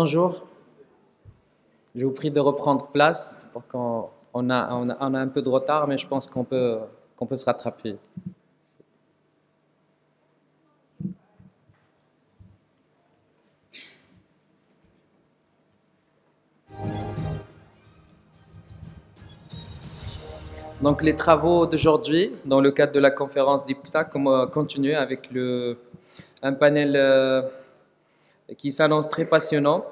Bonjour, je vous prie de reprendre place pour qu'on a un peu de retard, mais je pense qu'on peut se rattraper. Donc les travaux d'aujourd'hui, dans le cadre de la conférence d'IPSA, continuent avec un panel qui s'annonce très passionnant,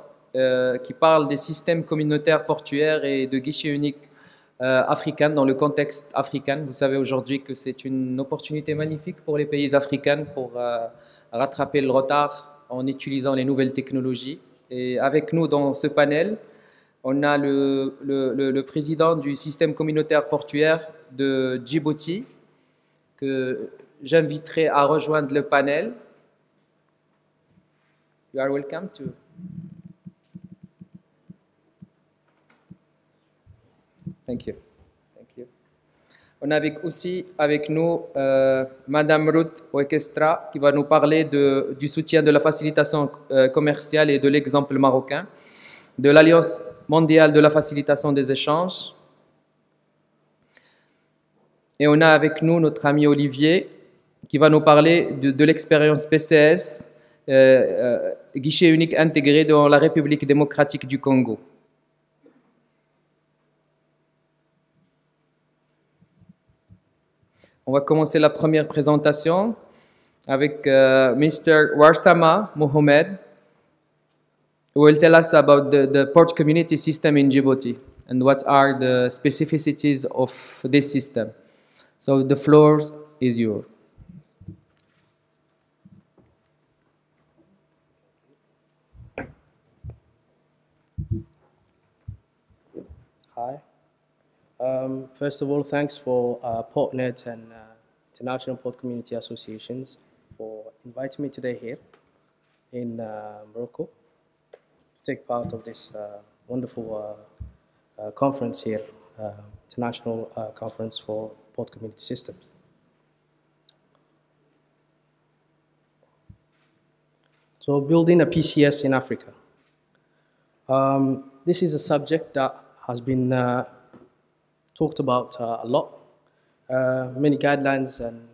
qui parle des systèmes communautaires portuaires et de guichets uniques africains dans le contexte africain. Vous savez aujourd'hui que c'est une opportunité magnifique pour les pays africains pour rattraper le retard en utilisant les nouvelles technologies. Et avec nous dans ce panel, on a le président du système communautaire portuaire de Djibouti, que j'inviterai à rejoindre le panel. You are welcome to. Thank you. Thank you. On a aussi avec nous Madame Ruth Wekestra qui va nous parler du soutien de la facilitation commerciale et de l'exemple marocain, de l'Alliance mondiale de la facilitation des échanges. Et on a avec nous notre ami Olivier qui va nous parler de l'expérience PCS, guichet unique intégré dans la République démocratique du Congo. On va commencer la première présentation avec Mr. Warsama Mohamed, who will tell us about the port community system in Djibouti and what are the specificities of this system. So the floor is yours. Hi. First of all, thanks for PortNet and International Port Community Associations for inviting me today here in Morocco to take part of this wonderful conference here, International Conference for Port Community Systems. So building a PCS in Africa. This is a subject that has been talked about a lot. Many guidelines and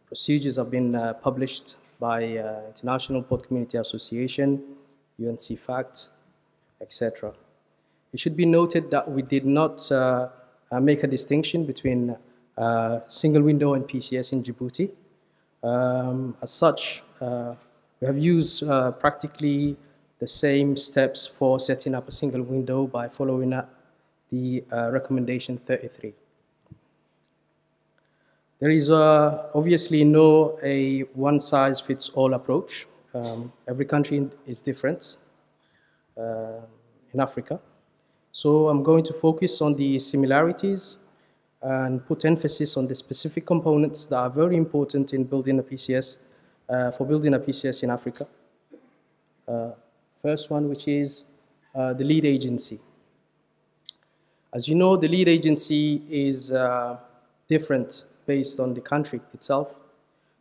procedures have been published by International Port Community Association, UNCFACT, etc. It should be noted that we did not make a distinction between single window and PCS in Djibouti. As such, we have used practically the same steps for setting up a single window by following up the recommendation 33. There is obviously no a one-size-fits-all approach. Every country is different in Africa. So I'm going to focus on the similarities and put emphasis on the specific components that are very important in building a PCS, for building a PCS in Africa. First one, which is the lead agency. As you know, the lead agency is different based on the country itself.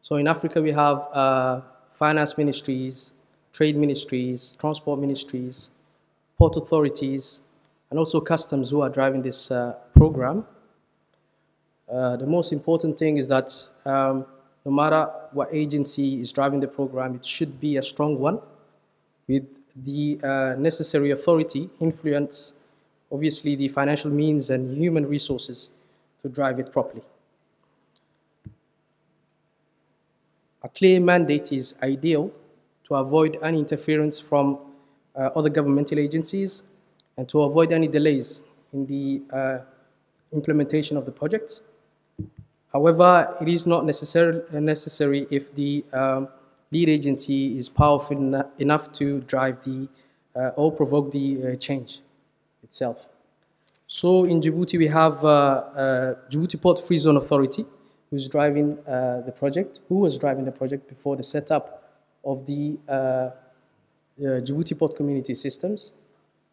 So in Africa, we have finance ministries, trade ministries, transport ministries, port authorities, and also customs who are driving this program. The most important thing is that no matter what agency is driving the program, it should be a strong one with the necessary authority, influence, obviously the financial means and human resources to drive it properly. A clear mandate is ideal to avoid any interference from other governmental agencies and to avoid any delays in the implementation of the project. However, it is not necessary if the lead agency is powerful enough to drive the or provoke the change itself. So in Djibouti, we have Djibouti Port Free Zone Authority, who was driving the project before the setup of the Djibouti Port Community Systems.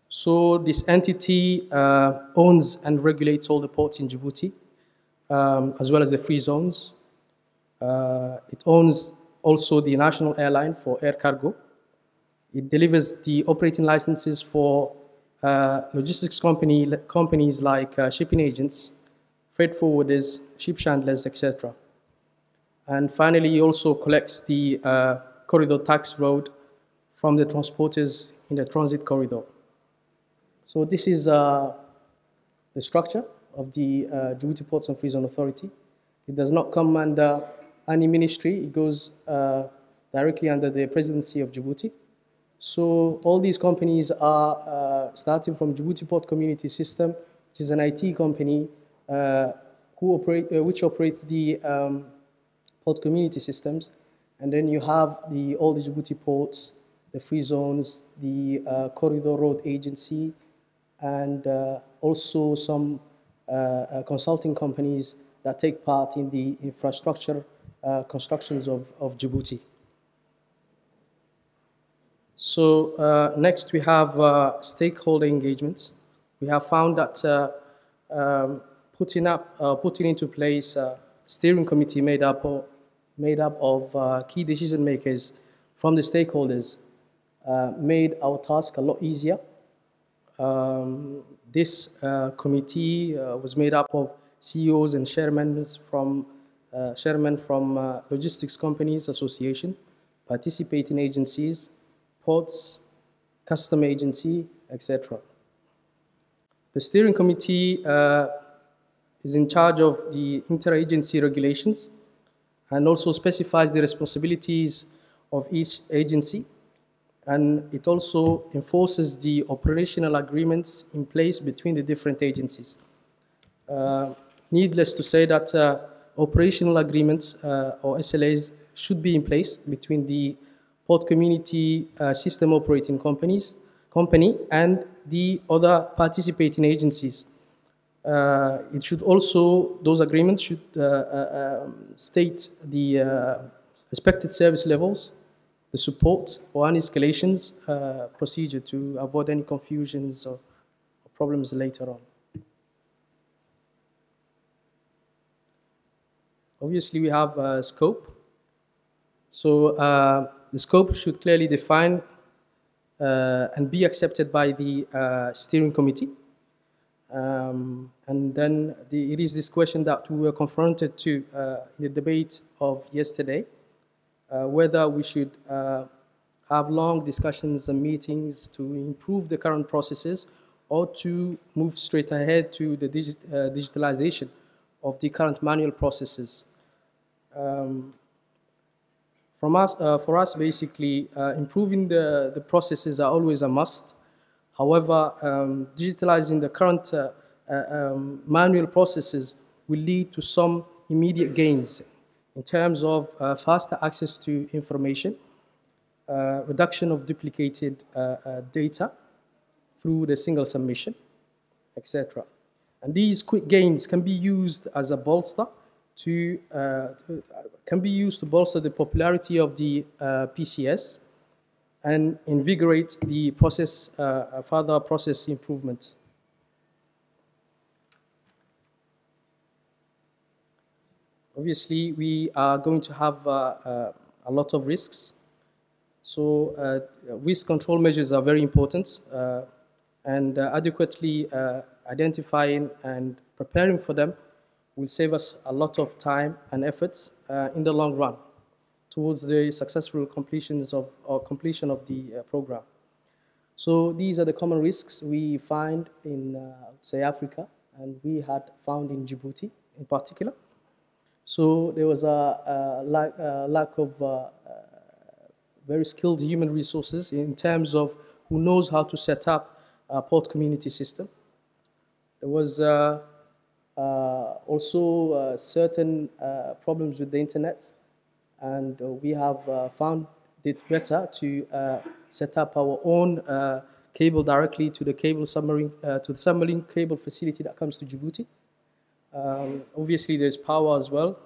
So this entity owns and regulates all the ports in Djibouti, as well as the free zones. It owns also the national airline for air cargo. It delivers the operating licenses for logistics companies like shipping agents, freight forwarders, ship chandlers, etc. And finally, it also collects the corridor tax road from the transporters in the transit corridor. So this is the structure of the Djibouti Ports and Free Zone Authority. It does not come under any ministry. It goes directly under the presidency of Djibouti. So all these companies are starting from Djibouti Port Community System, which is an IT company which operates the port community systems. And then you have all the Djibouti ports, the free zones, the Corridor Road Agency, and also some consulting companies that take part in the infrastructure constructions of Djibouti. So next we have stakeholder engagements. We have found that putting into place a steering committee made up of key decision makers from the stakeholders made our task a lot easier. This committee was made up of CEOs and chairmen from Logistics Companies Association, participating agencies, ports, custom agency, etc. The steering committee is in charge of the interagency regulations and also specifies the responsibilities of each agency. And it also enforces the operational agreements in place between the different agencies. Needless to say that operational agreements or SLAs should be in place between the Port Community System Operating Company and the other participating agencies. Those agreements should state the expected service levels, the support or any escalations procedure to avoid any confusions or problems later on. Obviously, we have scope. So the scope should clearly define and be accepted by the steering committee. And then it is this question that we were confronted to in the debate of yesterday, whether we should have long discussions and meetings to improve the current processes or to move straight ahead to the digitalization of the current manual processes. For us, basically, improving the processes are always a must. However, digitalizing the current manual processes will lead to some immediate gains in terms of faster access to information, reduction of duplicated data through the single submission, etc. And these quick gains can be used as a bolster to bolster the popularity of the PCS and invigorate the process, further process improvement. Obviously, we are going to have a lot of risks. So risk control measures are very important, and adequately identifying and preparing for them will save us a lot of time and efforts in the long run towards the successful completion of the program. So these are the common risks we find in, say, Africa, and we had found in Djibouti in particular. So there was a lack of very skilled human resources in terms of who knows how to set up a port community system. There was also certain problems with the internet, and we have found it better to set up our own cable directly to the submarine cable facility that comes to Djibouti. Obviously, there's power as well,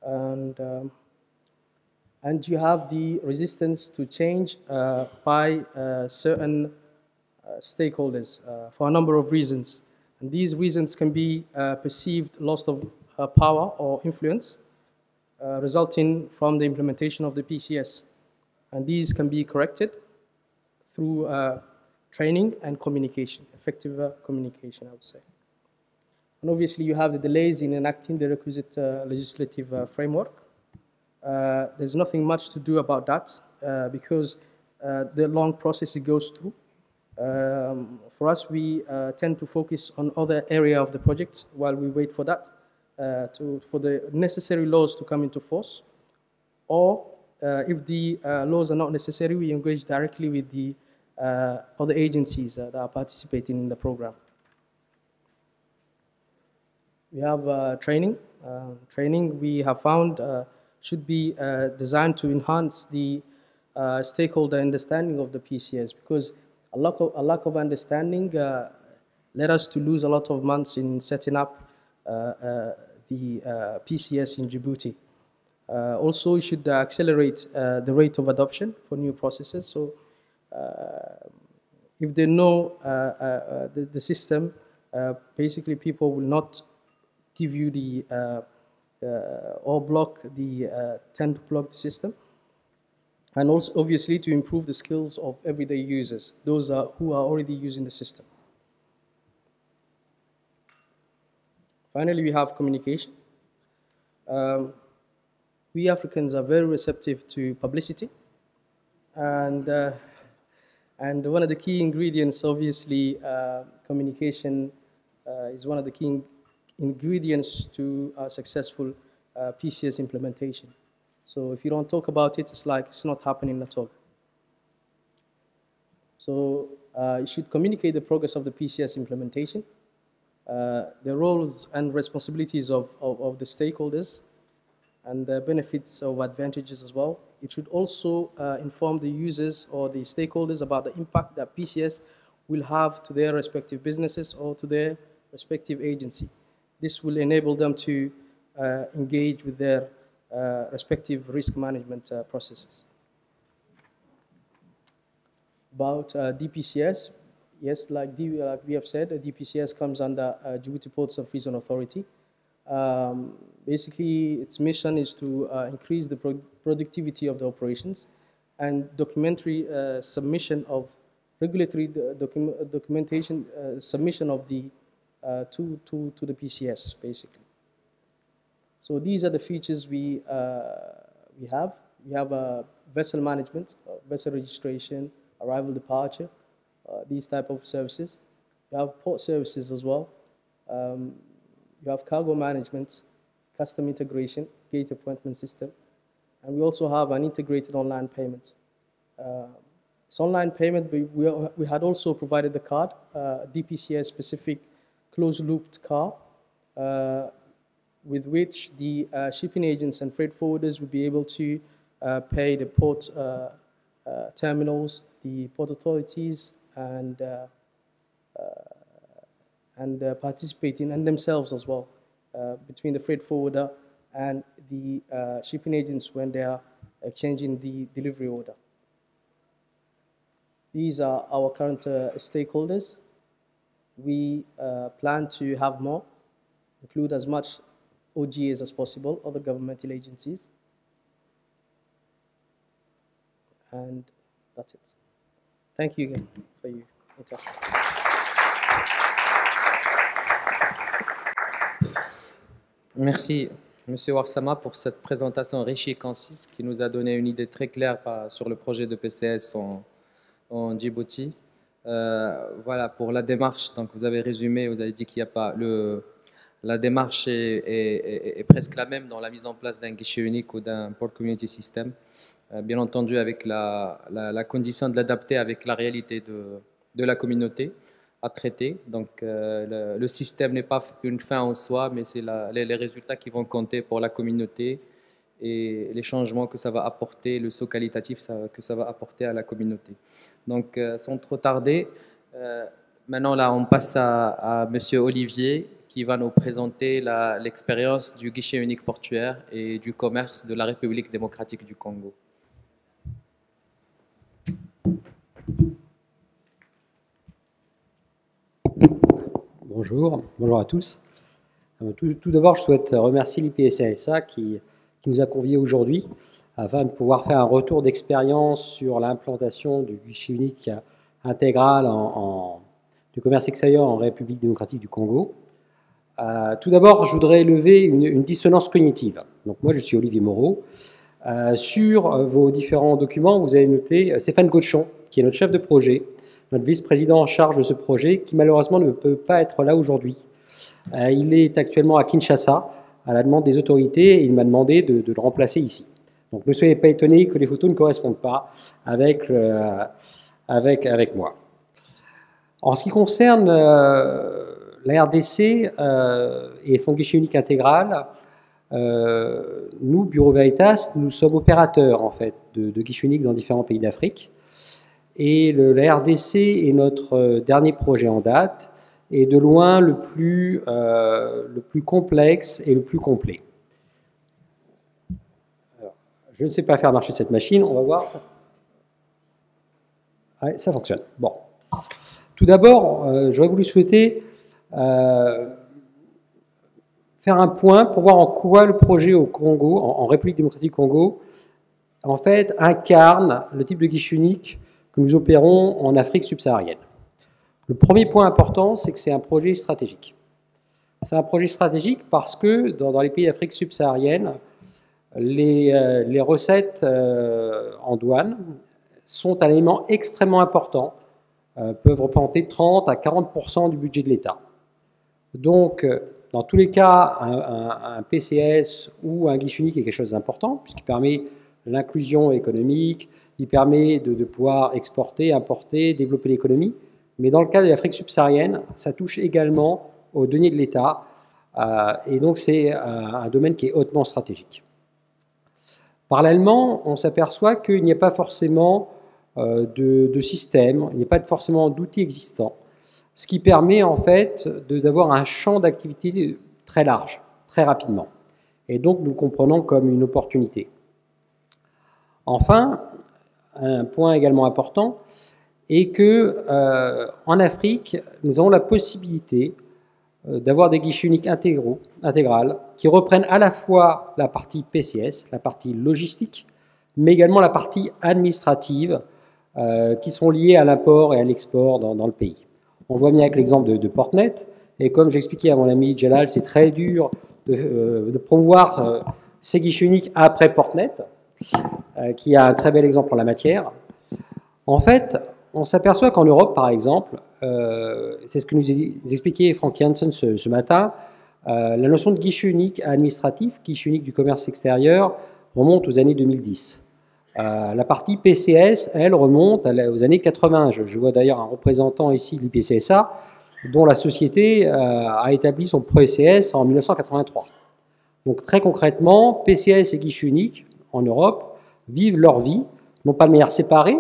and you have the resistance to change by certain stakeholders for a number of reasons. And these reasons can be perceived loss of power or influence resulting from the implementation of the PCS. And these can be corrected through training and communication, effective communication, I would say. And obviously, you have the delays in enacting the requisite legislative framework. There's nothing much to do about that because the long process it goes through. For us, we tend to focus on other area of the project while we wait for that, for the necessary laws to come into force. Or if the laws are not necessary, we engage directly with the other agencies that are participating in the program. We have training. Training we have found should be designed to enhance the stakeholder understanding of the PCS, because a lack of understanding led us to lose a lot of months in setting up the PCS in Djibouti. Also, it should accelerate the rate of adoption for new processes. So if they know the system, basically people will not give you the or tend to block the system. And also, obviously, to improve the skills of everyday users, those who are already using the system. Finally, we have communication. We Africans are very receptive to publicity, and one of the key ingredients, obviously, communication is one of the key ingredients to a successful PCS implementation. So if you don't talk about it, it's like it's not happening at all. So you should communicate the progress of the PCS implementation, the roles and responsibilities of the stakeholders, and the benefits or advantages as well. It should also inform the users or the stakeholders about the impact that PCS will have to their respective businesses or to their respective agency. This will enable them to engage with their respective risk management processes. About DPCS, yes, like we have said, DPCS comes under Djibouti Ports and Free Zone Authority. Basically, its mission is to increase the productivity of the operations and documentary submission of regulatory documentation submission of the to the PCS, basically. So these are the features we have. We have vessel management, vessel registration, arrival, departure, these type of services. We have port services as well. You have cargo management, custom integration, gate appointment system, and we also have an integrated online payment. It's online payment, but we had also provided the card, DPCS specific closed-looped card, with which the shipping agents and freight forwarders would be able to pay the port terminals, the port authorities, and participating, and themselves as well, between the freight forwarder and the shipping agents when they are exchanging the delivery order. These are our current stakeholders. We plan to have more, include as much OGAs as possible, other governmental agencies. And that's it. Thank you again for your attention. Merci, M. Warsama, pour cette présentation riche et concise qui nous a donné une idée très claire sur le projet de PCS en Djibouti. Voilà, pour la démarche, donc vous avez résumé, vous avez dit qu'il n'y a pas la démarche est presque la même dans la mise en place d'un guichet unique ou d'un port community system, bien entendu avec la condition de l'adapter avec la réalité de la communauté à traiter. Donc le système n'est pas une fin en soi, mais c'est les résultats qui vont compter pour la communauté et les changements que ça va apporter, le saut qualitatif que ça va apporter à la communauté. Donc sans trop tarder, maintenant là on passe à Monsieur Olivier qui va nous présenter l'expérience du guichet unique portuaire et du commerce de la République démocratique du Congo. Bonjour à tous. Tout d'abord, je souhaite remercier l'IPSASA qui nous a conviés aujourd'hui afin de pouvoir faire un retour d'expérience sur l'implantation du guichet unique intégral du commerce extérieur en République démocratique du Congo. Tout d'abord, je voudrais lever une dissonance cognitive. Donc moi, je suis Olivier Moreau. Sur vos différents documents, vous avez noté Stéphane Gauchon, qui est notre chef de projet, notre vice-président en charge de ce projet, qui malheureusement ne peut pas être là aujourd'hui. Il est actuellement à Kinshasa, à la demande des autorités, et il m'a demandé de le remplacer ici. Donc ne soyez pas étonnés que les photos ne correspondent pas avec moi. En ce qui concerne la RDC et son guichet unique intégral, nous, Bureau Veritas, nous sommes opérateurs en fait de guichets uniques dans différents pays d'Afrique. Et la RDC est notre dernier projet en date et de loin le plus complexe et le plus complet. Alors, je ne sais pas faire marcher cette machine, on va voir. Ouais, ça fonctionne. Bon. Tout d'abord, j'aurais voulu souhaiter faire un point pour voir en quoi le projet au Congo, en République démocratique du Congo, en fait, incarne le type de guichet unique que nous opérons en Afrique subsaharienne. Le premier point important, c'est que c'est un projet stratégique. C'est un projet stratégique parce que dans les pays d'Afrique subsaharienne, les recettes en douane sont un élément extrêmement important, peuvent représenter 30 à 40% du budget de l'État. Donc, dans tous les cas, un PCS ou un guichet unique est quelque chose d'important, puisqu'il permet l'inclusion économique, il permet de pouvoir exporter, importer, développer l'économie. Mais dans le cas de l'Afrique subsaharienne, ça touche également aux deniers de l'État, et donc c'est un domaine qui est hautement stratégique. Parallèlement, on s'aperçoit qu'il n'y a pas forcément de système, il n'y a pas forcément d'outils existants, ce qui permet en fait d'avoir un champ d'activité très large, très rapidement. Et donc nous le comprenons comme une opportunité. Enfin, un point également important est que en Afrique, nous avons la possibilité d'avoir des guichets uniques intégrales qui reprennent à la fois la partie PCS, la partie logistique, mais également la partie administrative qui sont liées à l'import et à l'export dans le pays. On voit bien avec l'exemple de Portnet, et comme j'expliquais à mon ami Jalal, c'est très dur de promouvoir ces guichets uniques après Portnet, qui a un très bel exemple en la matière. En fait, on s'aperçoit qu'en Europe, par exemple, c'est ce que nous expliquait Frank Janssen ce matin, la notion de guichet unique administratif, guichet unique du commerce extérieur, remonte aux années 2010. La partie PCS, elle, remonte aux années 80. Je vois d'ailleurs un représentant ici de l'IPCSA, dont la société a établi son PCS en 1983. Donc très concrètement, PCS et guichet unique en Europe vivent leur vie, non pas de manière séparée,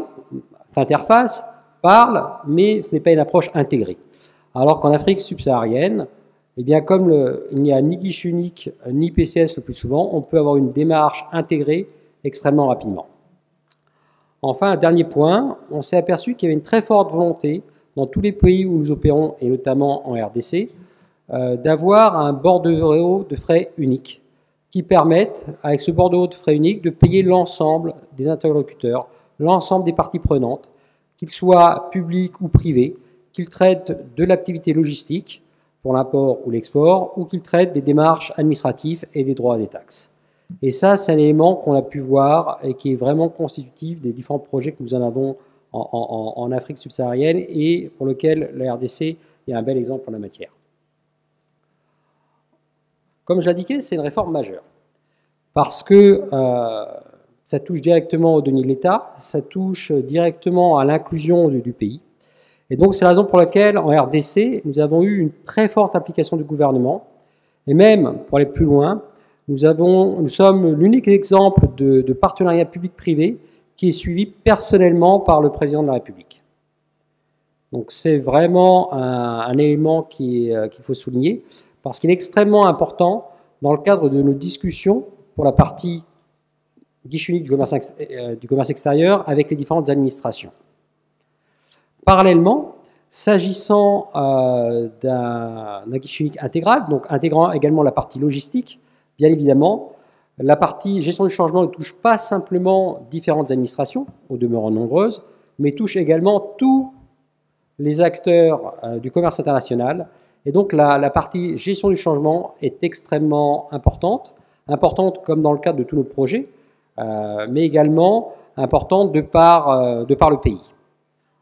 s'interfacent, parlent, mais ce n'est pas une approche intégrée. Alors qu'en Afrique subsaharienne, eh bien, comme il n'y a ni guichet unique ni PCS le plus souvent, on peut avoir une démarche intégrée extrêmement rapidement. Enfin, un dernier point, on s'est aperçu qu'il y avait une très forte volonté dans tous les pays où nous opérons, et notamment en RDC, d'avoir un bordereau de frais unique qui permette, avec ce bordereau de frais unique, de payer l'ensemble des interlocuteurs, l'ensemble des parties prenantes, qu'ils soient publics ou privés, qu'ils traitent de l'activité logistique pour l'import ou l'export, ou qu'ils traitent des démarches administratives et des droits des taxes. Et ça, c'est un élément qu'on a pu voir et qui est vraiment constitutif des différents projets que nous en avons en Afrique subsaharienne et pour lequel la RDC est un bel exemple en la matière. Comme je l'indiquais, c'est une réforme majeure parce que ça touche directement aux deniers de l'État, ça touche directement à l'inclusion du pays. Et donc, c'est la raison pour laquelle, en RDC, nous avons eu une très forte implication du gouvernement. Et même, pour aller plus loin, nous sommes l'unique exemple de partenariat public-privé qui est suivi personnellement par le président de la République. Donc, c'est vraiment un élément qu'il faut souligner, parce qu'il est extrêmement important dans le cadre de nos discussions pour la partie guichet unique du commerce extérieur avec les différentes administrations. Parallèlement, s'agissant d'un guichet unique intégral, donc intégrant également la partie logistique, bien évidemment, La partie gestion du changement ne touche pas simplement différentes administrations, au demeurant nombreuses, mais touche également tous les acteurs du commerce international. Et donc la partie gestion du changement est extrêmement importante comme dans le cadre de tous nos projets, mais également importante de par le pays.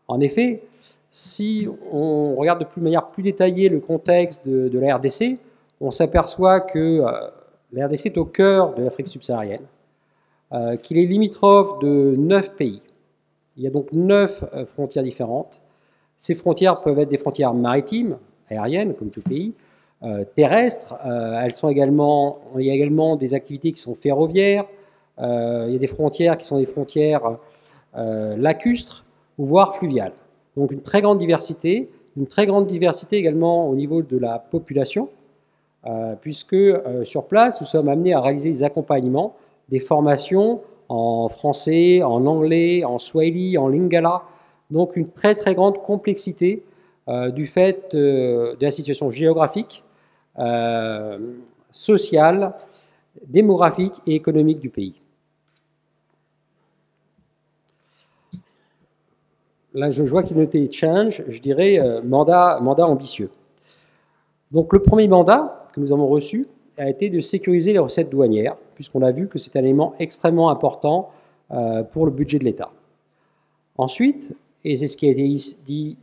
En effet, si on regarde de manière plus détaillée le contexte de la RDC, on s'aperçoit que la RDC est au cœur de l'Afrique subsaharienne, qu'il est limitrophe de 9 pays. Il y a donc 9 frontières différentes. Ces frontières peuvent être des frontières maritimes, aériennes, comme tout pays, terrestres. Il y a également des activités qui sont ferroviaires. Il y a des frontières qui sont des frontières lacustres, ou voire fluviales. Donc une très grande diversité également au niveau de la population, puisque sur place, nous sommes amenés à réaliser des accompagnements, des formations en français, en anglais, en swahili, en lingala, donc une très très grande complexité du fait de la situation géographique, sociale, démographique et économique du pays. Là, je vois qu'il est noté change, je dirais mandat ambitieux. Donc le premier mandat que nous avons reçu a été de sécuriser les recettes douanières, puisqu'on a vu que c'est un élément extrêmement important pour le budget de l'État. Ensuite, et c'est ce qui a été dit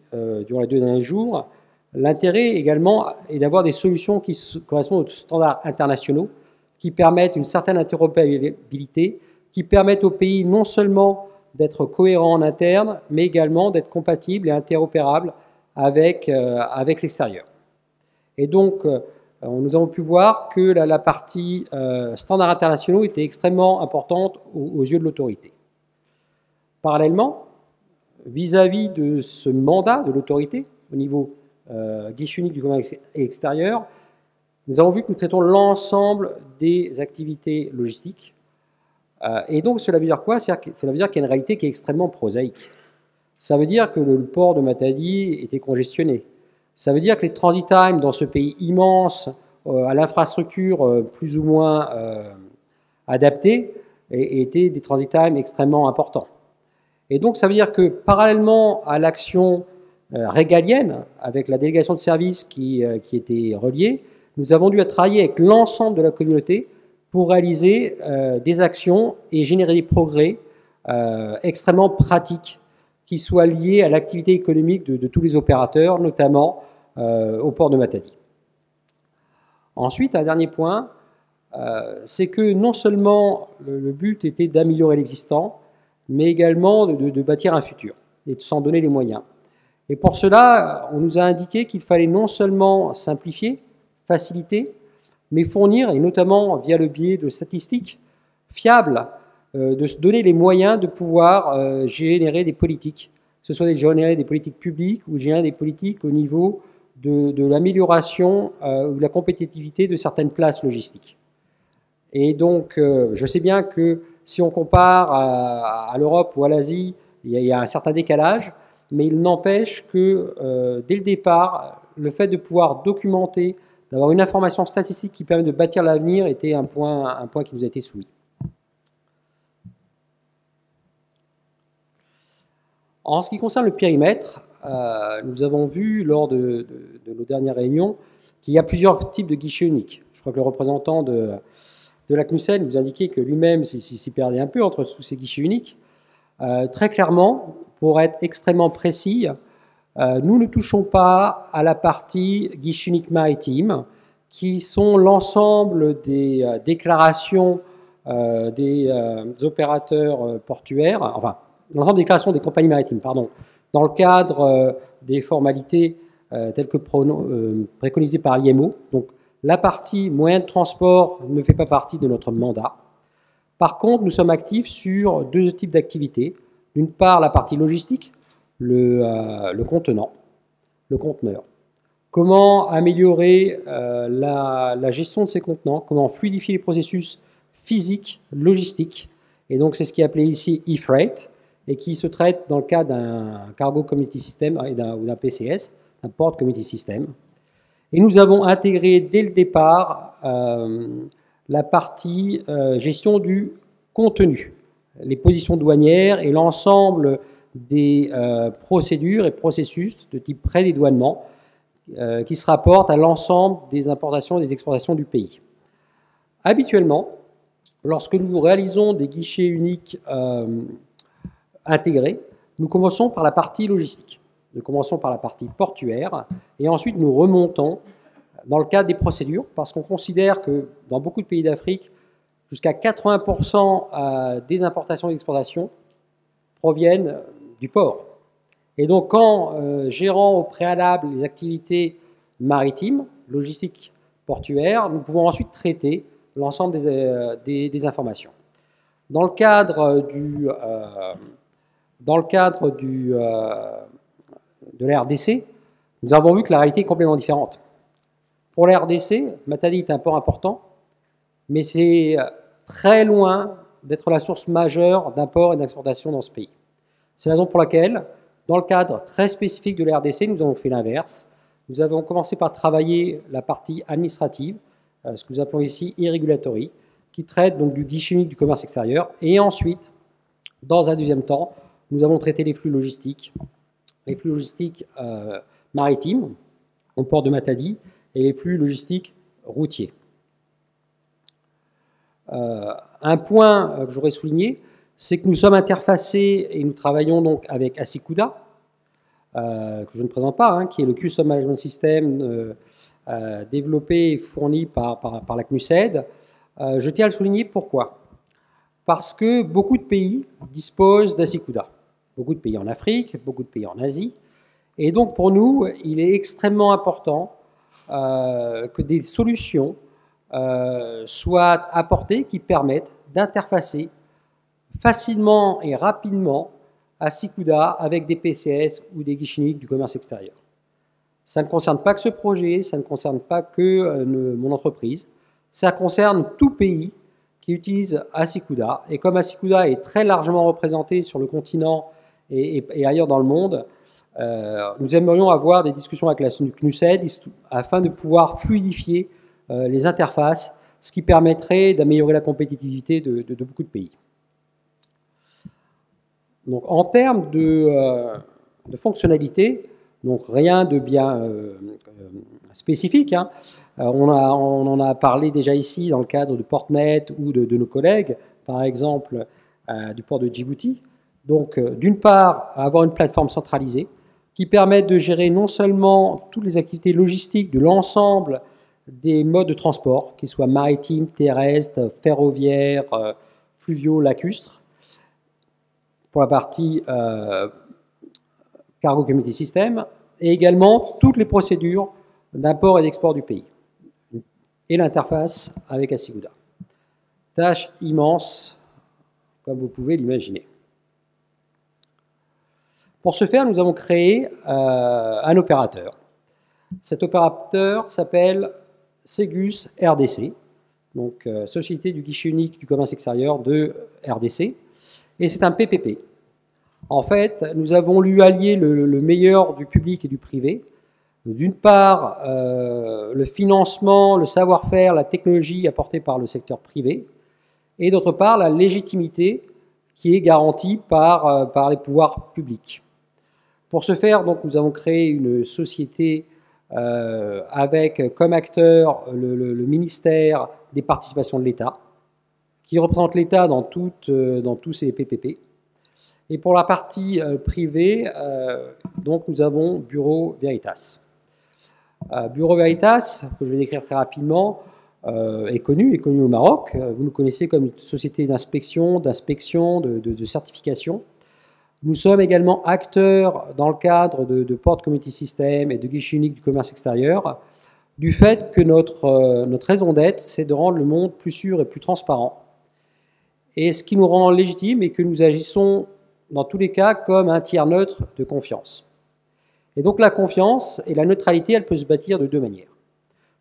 durant les 2 derniers jours, l'intérêt également est d'avoir des solutions qui correspondent aux standards internationaux, qui permettent une certaine interopérabilité, qui permettent au pays non seulement d'être cohérent en interne, mais également d'être compatible et interopérable avec l'extérieur. Et donc, nous avons pu voir que la partie standards internationaux était extrêmement importante aux yeux de l'autorité. Parallèlement, vis-à-vis de ce mandat de l'autorité, au niveau guichet unique du commerce extérieur, nous avons vu que nous traitons l'ensemble des activités logistiques. Et donc, cela veut dire quoi? Cela veut dire qu'il y a une réalité qui est extrêmement prosaïque. Ça veut dire que le port de Matadi était congestionné. Ça veut dire que les transit times dans ce pays immense, à l'infrastructure plus ou moins adaptée, étaient des transit times extrêmement importants. Et donc, ça veut dire que parallèlement à l'action régalienne, avec la délégation de services qui était reliée, nous avons dû travailler avec l'ensemble de la communauté pour réaliser des actions et générer des progrès extrêmement pratiques qui soient liés à l'activité économique de tous les opérateurs, notamment au port de Matadi. Ensuite, un dernier point, c'est que non seulement le but était d'améliorer l'existant, mais également de bâtir un futur et de s'en donner les moyens. Et pour cela, on nous a indiqué qu'il fallait non seulement simplifier, faciliter, mais fournir, et notamment via le biais de statistiques fiables, de se donner les moyens de pouvoir générer des politiques, que ce soit générer des politiques publiques ou générer des politiques au niveau de l'amélioration ou de la compétitivité de certaines places logistiques. Et donc, je sais bien que si on compare à l'Europe ou à l'Asie, il y a un certain décalage, mais il n'empêche que dès le départ, le fait de pouvoir documenter, d'avoir une information statistique qui permet de bâtir l'avenir était un point qui nous a été soumis. En ce qui concerne le périmètre, nous avons vu lors de nos dernières réunions qu'il y a plusieurs types de guichets uniques. Je crois que le représentant de la CNUSED nous indiquait que lui-même s'y perdait un peu entre tous ces guichets uniques. Très clairement, pour être extrêmement précis, nous ne touchons pas à la partie guichet unique maritime, qui sont l'ensemble des déclarations des opérateurs portuaires, enfin, l'ensemble des déclarations des compagnies maritimes, pardon, dans le cadre des formalités telles que préconisées par l'IMO. Donc, la partie moyens de transport ne fait pas partie de notre mandat. Par contre, nous sommes actifs sur 2 types d'activités. D'une part, la partie logistique, le contenant, le conteneur. Comment améliorer la gestion de ces contenants, comment fluidifier les processus physiques, logistiques. Et donc, c'est ce qui est appelé ici e-freight et qui se traite dans le cas d'un Cargo Community System ou d'un PCS, un Port Community System. Et nous avons intégré dès le départ la partie gestion du contenu, les positions douanières et l'ensemble des procédures et processus de type pré-dédouanement qui se rapportent à l'ensemble des importations et des exportations du pays. Habituellement, lorsque nous réalisons des guichets uniques intégrés, nous commençons par la partie logistique. Nous commençons par la partie portuaire et ensuite nous remontons dans le cadre des procédures parce qu'on considère que dans beaucoup de pays d'Afrique, jusqu'à 80% des importations et exportations proviennent du port. Et donc, quand gérant au préalable les activités maritimes, logistiques, portuaires, nous pouvons ensuite traiter l'ensemble des informations. Dans le cadre de la RDC, nous avons vu que la réalité est complètement différente. Pour la RDC, Matadi est un port important, mais c'est très loin d'être la source majeure d'import et d'exportation dans ce pays. C'est la raison pour laquelle, dans le cadre très spécifique de la RDC, nous avons fait l'inverse. Nous avons commencé par travailler la partie administrative, ce que nous appelons ici e-regulatory, qui traite donc du guichet unique du commerce extérieur. Et ensuite, dans un deuxième temps, nous avons traité les flux logistiques maritimes, au port de Matadi, et les flux logistiques routiers. Un point que j'aurais souligné, c'est que nous sommes interfacés et nous travaillons donc avec Asikuda, que je ne présente pas, qui est le Custom Management System développé et fourni par la CNUSED. Je tiens à le souligner, pourquoi? Parce que beaucoup de pays disposent d'Asikuda. Beaucoup de pays en Afrique, beaucoup de pays en Asie. Et donc pour nous, il est extrêmement important que des solutions soient apportées qui permettent d'interfacer facilement et rapidement Asikuda avec des PCS ou des guichets uniques du commerce extérieur. Ça ne concerne pas que ce projet, ça ne concerne pas que mon entreprise, ça concerne tout pays qui utilise Asikuda. Et comme Asikuda est très largement représenté sur le continent et ailleurs dans le monde, nous aimerions avoir des discussions avec la CNUSED afin de pouvoir fluidifier les interfaces, ce qui permettrait d'améliorer la compétitivité de beaucoup de pays. Donc, en termes de fonctionnalité, donc rien de bien spécifique. On en a parlé déjà ici dans le cadre de Portnet ou de nos collègues, par exemple du port de Djibouti. Donc, d'une part, avoir une plateforme centralisée qui permette de gérer non seulement toutes les activités logistiques de l'ensemble des modes de transport, qu'ils soient maritimes, terrestres, ferroviaires, fluviaux, lacustres, pour la partie Cargo Community System, et également toutes les procédures d'import et d'export du pays, et l'interface avec Asikuda. Tâche immense, comme vous pouvez l'imaginer. Pour ce faire, nous avons créé un opérateur. Cet opérateur s'appelle Segus RDC, donc Société du guichet unique du commerce extérieur de RDC, et c'est un PPP. En fait, nous avons voulu allier le meilleur du public et du privé. D'une part, le financement, le savoir-faire, la technologie apportée par le secteur privé, et d'autre part, la légitimité qui est garantie par les pouvoirs publics. Pour ce faire, donc, nous avons créé une société avec comme acteur le ministère des participations de l'État, qui représente l'État dans tous ces PPP. Et pour la partie privée, donc, nous avons Bureau Veritas. Bureau Veritas, que je vais décrire très rapidement, est connu au Maroc. Vous nous connaissez comme une société d'inspection, de certification. Nous sommes également acteurs dans le cadre de Port Community System et de guichet unique du commerce extérieur, du fait que notre raison d'être, c'est de rendre le monde plus sûr et plus transparent. Et ce qui nous rend légitime est que nous agissons dans tous les cas comme un tiers neutre de confiance. Et donc la confiance et la neutralité, elle peut se bâtir de deux manières.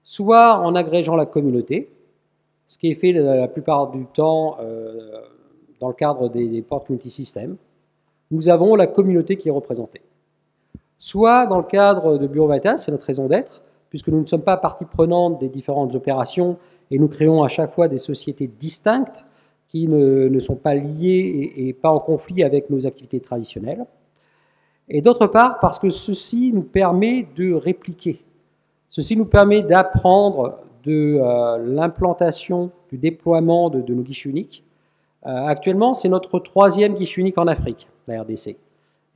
Soit en agrégeant la communauté, ce qui est fait la plupart du temps dans le cadre des Port Community System, nous avons la communauté qui est représentée. Soit dans le cadre de Bureau Veritas, c'est notre raison d'être, puisque nous ne sommes pas partie prenante des différentes opérations et nous créons à chaque fois des sociétés distinctes qui ne sont pas liées et pas en conflit avec nos activités traditionnelles. Et d'autre part, parce que ceci nous permet de répliquer. Ceci nous permet d'apprendre de l'implantation, du déploiement de nos guichets uniques. Actuellement, c'est notre 3e guichet unique en Afrique, la RDC.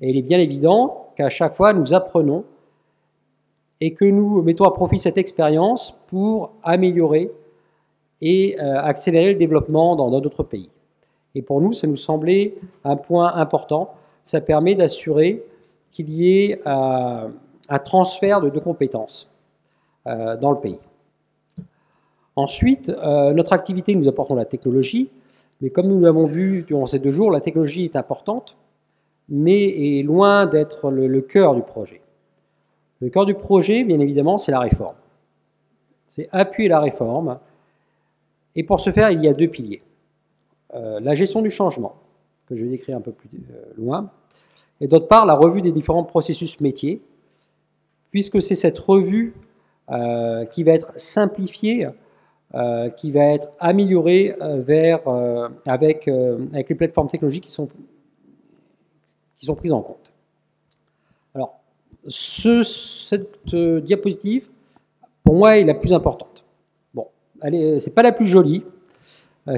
Et il est bien évident qu'à chaque fois, nous apprenons et que nous mettons à profit cette expérience pour améliorer et accélérer le développement dans d'autres pays. Et pour nous, ça nous semblait un point important. Ça permet d'assurer qu'il y ait un transfert de compétences dans le pays. Ensuite, notre activité, nous apportons la technologie, mais comme nous l'avons vu durant ces 2 jours, la technologie est importante, mais est loin d'être le cœur du projet. Le cœur du projet, bien évidemment, c'est la réforme. C'est appuyer la réforme, et pour ce faire, il y a 2 piliers. La gestion du changement, que je vais décrire un peu plus loin, et d'autre part, la revue des différents processus métiers, puisque c'est cette revue qui va être simplifiée, qui va être améliorée avec les plateformes technologiques qui sont prises en compte. Alors, cette diapositive, pour moi, est la plus importante. Bon, c'est pas la plus jolie,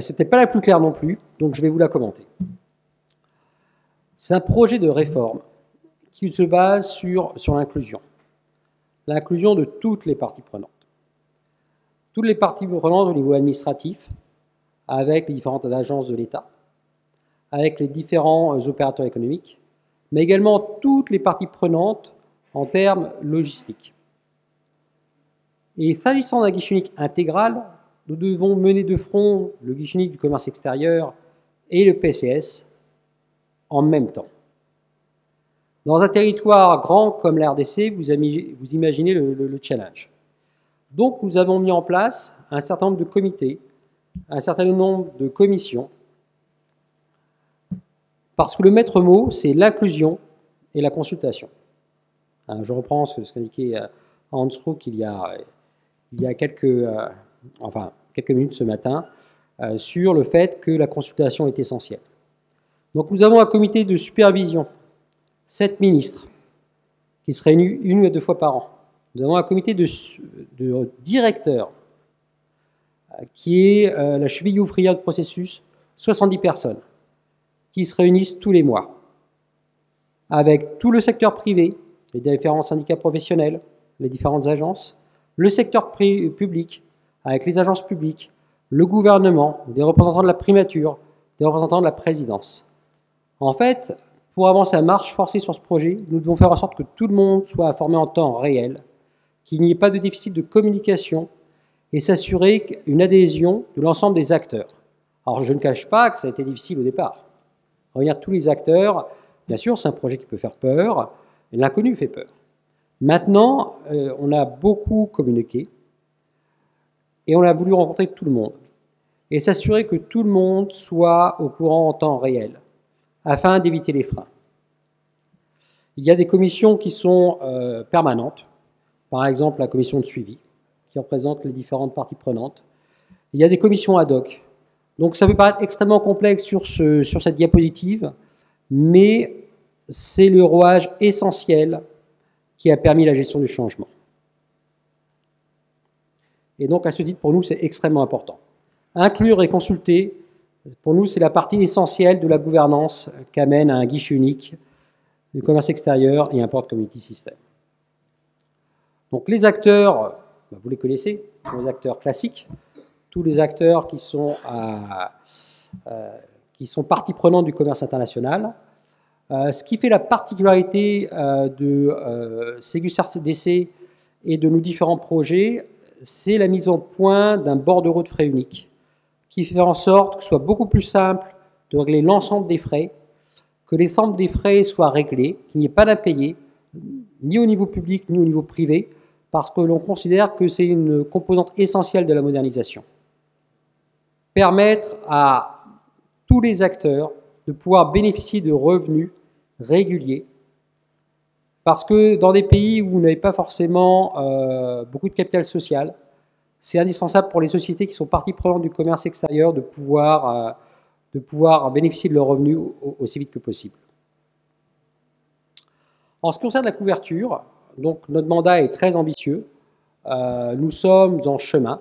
c'est peut-être pas la plus claire non plus, donc je vais vous la commenter. C'est un projet de réforme qui se base sur l'inclusion. L'inclusion de toutes les parties prenantes. Toutes les parties prenantes au niveau administratif, avec les différentes agences de l'État, avec les différents opérateurs économiques, mais également toutes les parties prenantes en termes logistiques. Et s'agissant d'un guichet unique intégral, nous devons mener de front le guichet unique du commerce extérieur et le PCS en même temps. Dans un territoire grand comme la RDC, vous imaginez le challenge. Donc nous avons mis en place un certain nombre de comités, un certain nombre de commissions, parce que le maître mot, c'est l'inclusion et la consultation. Je reprends ce qu'indiquait Hans Rook il y a quelques minutes ce matin, sur le fait que la consultation est essentielle. Donc nous avons un comité de supervision, 7 ministres, qui se réunissent 1 ou 2 fois par an. Nous avons un comité de directeurs, qui est la cheville ouvrière du processus, 70 personnes, qui se réunissent tous les mois, avec tout le secteur privé, les différents syndicats professionnels, les différentes agences, le secteur public, avec les agences publiques, le gouvernement, des représentants de la primature, des représentants de la présidence. En fait, pour avancer à marche forcée sur ce projet, nous devons faire en sorte que tout le monde soit informé en temps réel, qu'il n'y ait pas de déficit de communication et s'assurer une adhésion de l'ensemble des acteurs. Alors, je ne cache pas que ça a été difficile au départ. Regarde tous les acteurs, bien sûr, c'est un projet qui peut faire peur, et l'inconnu fait peur. Maintenant, on a beaucoup communiqué et on a voulu rencontrer tout le monde et s'assurer que tout le monde soit au courant en temps réel afin d'éviter les freins. Il y a des commissions qui sont permanentes, par exemple la commission de suivi, qui représente les différentes parties prenantes. Il y a des commissions ad hoc. Donc ça peut paraître extrêmement complexe sur cette diapositive, mais c'est le rouage essentiel qui a permis la gestion du changement. Et donc à ce titre, pour nous, c'est extrêmement important. Inclure et consulter, pour nous, c'est la partie essentielle de la gouvernance qu'amène à un guichet unique du commerce extérieur et un Port Community System. Donc les acteurs, vous les connaissez, les acteurs classiques, tous les acteurs qui sont partie prenante du commerce international. Ce qui fait la particularité de Ségus-RDC et de nos différents projets, c'est la mise au point d'un bordereau de frais unique, qui fait en sorte que ce soit beaucoup plus simple de régler l'ensemble des frais, que l'ensemble des frais soient réglés, qu'il n'y ait pas d'impayés, ni au niveau public ni au niveau privé, parce que l'on considère que c'est une composante essentielle de la modernisation. Permettre à tous les acteurs de pouvoir bénéficier de revenus réguliers, parce que dans des pays où vous n'avez pas forcément beaucoup de capital social, c'est indispensable pour les sociétés qui sont partie prenante du commerce extérieur de pouvoir bénéficier de leurs revenus aussi vite que possible. En ce qui concerne la couverture, donc notre mandat est très ambitieux. Nous sommes en chemin.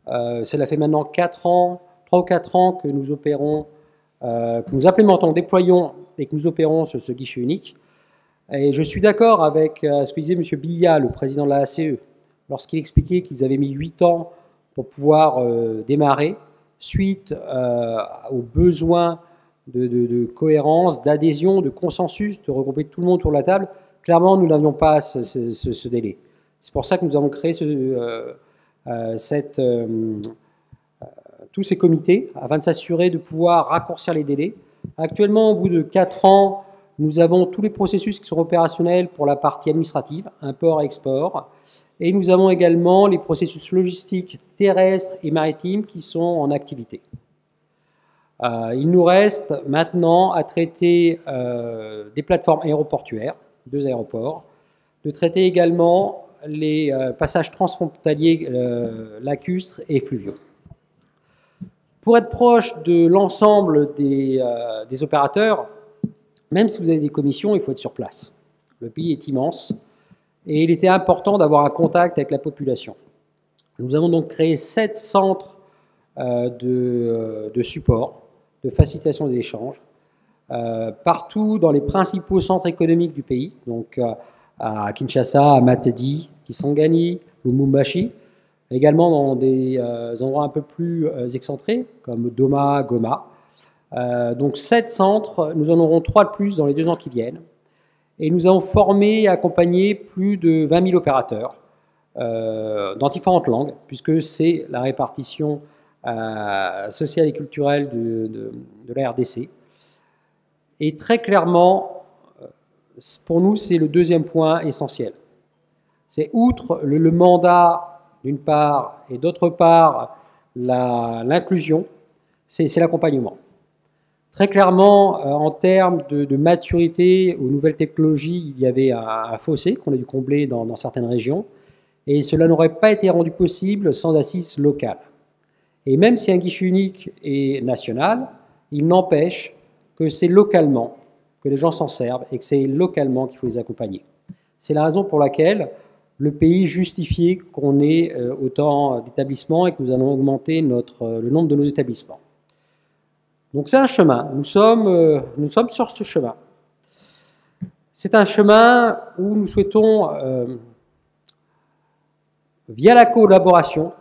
Cela fait maintenant 3 ou 4 ans que nous opérons, que nous implémentons, déployons et que nous opérons ce guichet unique. Et je suis d'accord avec ce que disait M. Biya, le président de la ACE, lorsqu'il expliquait qu'ils avaient mis 8 ans pour pouvoir démarrer, suite aux besoins de cohérence, d'adhésion, de consensus, de regrouper tout le monde autour de la table. Clairement, nous n'avions pas ce délai. C'est pour ça que nous avons créé tous ces comités, afin de s'assurer de pouvoir raccourcir les délais. Actuellement, au bout de 4 ans, nous avons tous les processus qui sont opérationnels pour la partie administrative, import-export, et nous avons également les processus logistiques terrestres et maritimes qui sont en activité. Il nous reste maintenant à traiter des plateformes aéroportuaires, 2 aéroports, de traiter également les passages transfrontaliers lacustres et fluviaux. Pour être proche de l'ensemble des opérateurs, même si vous avez des commissions, il faut être sur place. Le pays est immense et il était important d'avoir un contact avec la population. Nous avons donc créé 7 centres de support, de facilitation des échanges, partout dans les principaux centres économiques du pays, donc à Kinshasa, à Matadi, Kisangani, Lubumbashi, également dans des endroits un peu plus excentrés, comme Doma, Goma. Donc 7 centres, nous en aurons 3 de plus dans les 2 ans qui viennent. Et nous avons formé et accompagné plus de 20 000 opérateurs dans différentes langues, puisque c'est la répartition sociale et culturelle de la RDC. Et très clairement, pour nous, c'est le deuxième point essentiel. C'est outre le mandat, d'une part, et d'autre part, l'inclusion, c'est l'accompagnement. Très clairement, en termes de maturité aux nouvelles technologies, il y avait un fossé qu'on a dû combler dans certaines régions, et cela n'aurait pas été rendu possible sans assise locale. Et même si un guichet unique est national, il n'empêche que c'est localement que les gens s'en servent et que c'est localement qu'il faut les accompagner. C'est la raison pour laquelle le pays justifiait qu'on ait autant d'établissements et que nous allons augmenter le nombre de nos établissements. Donc c'est un chemin, nous sommes sur ce chemin. C'est un chemin où nous souhaitons, via la collaboration,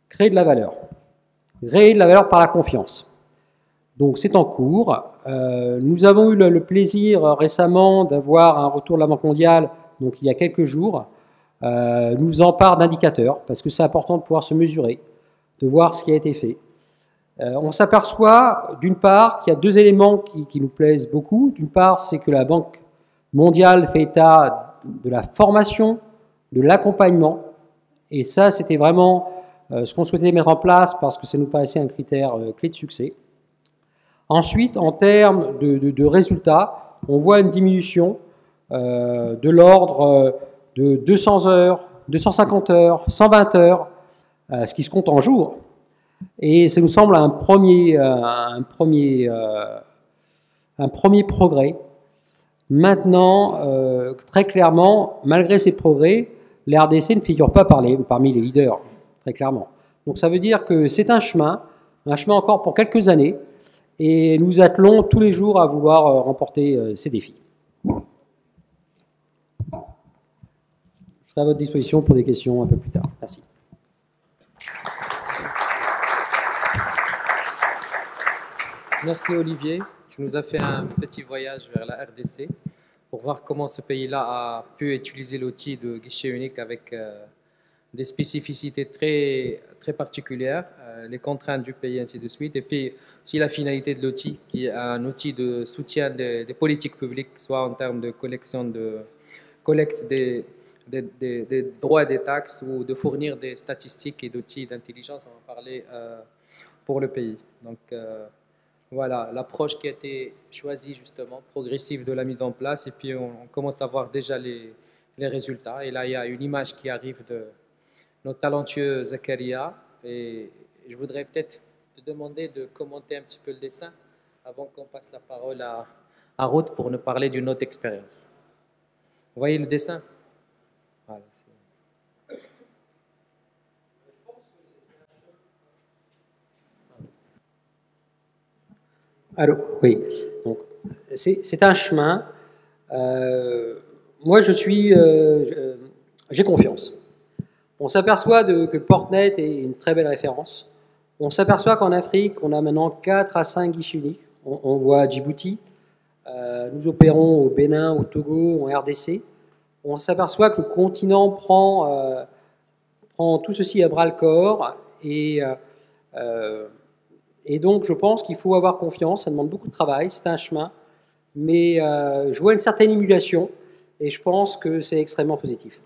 créer de la valeur par la confiance. Donc c'est en cours. Nous avons eu le plaisir récemment d'avoir un retour de la Banque mondiale, donc il y a quelques jours, nous faisant part d'indicateurs, parce que c'est important de pouvoir se mesurer, de voir ce qui a été fait. On s'aperçoit, d'une part, qu'il y a 2 éléments qui nous plaisent beaucoup. D'une part, c'est que la Banque mondiale fait état de la formation, de l'accompagnement, et ça, c'était vraiment ce qu'on souhaitait mettre en place parce que ça nous paraissait un critère clé de succès. Ensuite, en termes de résultats, on voit une diminution de l'ordre de 200 heures, 250 heures, 120 heures, ce qui se compte en jours. Et ça nous semble un premier progrès. Maintenant, très clairement, malgré ces progrès, la RDC ne figure pas parmi les leaders, très clairement. Donc ça veut dire que c'est un chemin encore pour quelques années, et nous attelons tous les jours à vouloir remporter ces défis. Je serai à votre disposition pour des questions un peu plus tard. Merci. Merci Olivier. Tu nous as fait un petit voyage vers la RDC pour voir comment ce pays-là a pu utiliser l'outil de guichet unique avec des spécificités très, très particulières, les contraintes du pays, ainsi de suite. Et puis aussi la finalité de l'outil, qui est un outil de soutien des politiques publiques, soit en termes de collecte des droits et des taxes, ou de fournir des statistiques et d'outils d'intelligence, on va parler, pour le pays. Donc, voilà, l'approche qui a été choisie justement, progressive de la mise en place, et puis on commence à voir déjà les résultats. Et là, il y a une image qui arrive notre talentueux Zakaria. Et je voudrais peut-être te demander de commenter un petit peu le dessin avant qu'on passe la parole à Ruth pour nous parler d'une autre expérience. Vous voyez le dessin? Voilà, Alors, oui, donc c'est un chemin. Moi, j'ai confiance. On s'aperçoit que Portnet est une très belle référence. On s'aperçoit qu'en Afrique, on a maintenant 4 à 5 guichets uniques. On voit Djibouti, nous opérons au Bénin, au Togo, en RDC. On s'aperçoit que le continent prend tout ceci à bras-le-corps et donc, je pense qu'il faut avoir confiance. Ça demande beaucoup de travail, c'est un chemin. Mais je vois une certaine émulation et je pense que c'est extrêmement positif.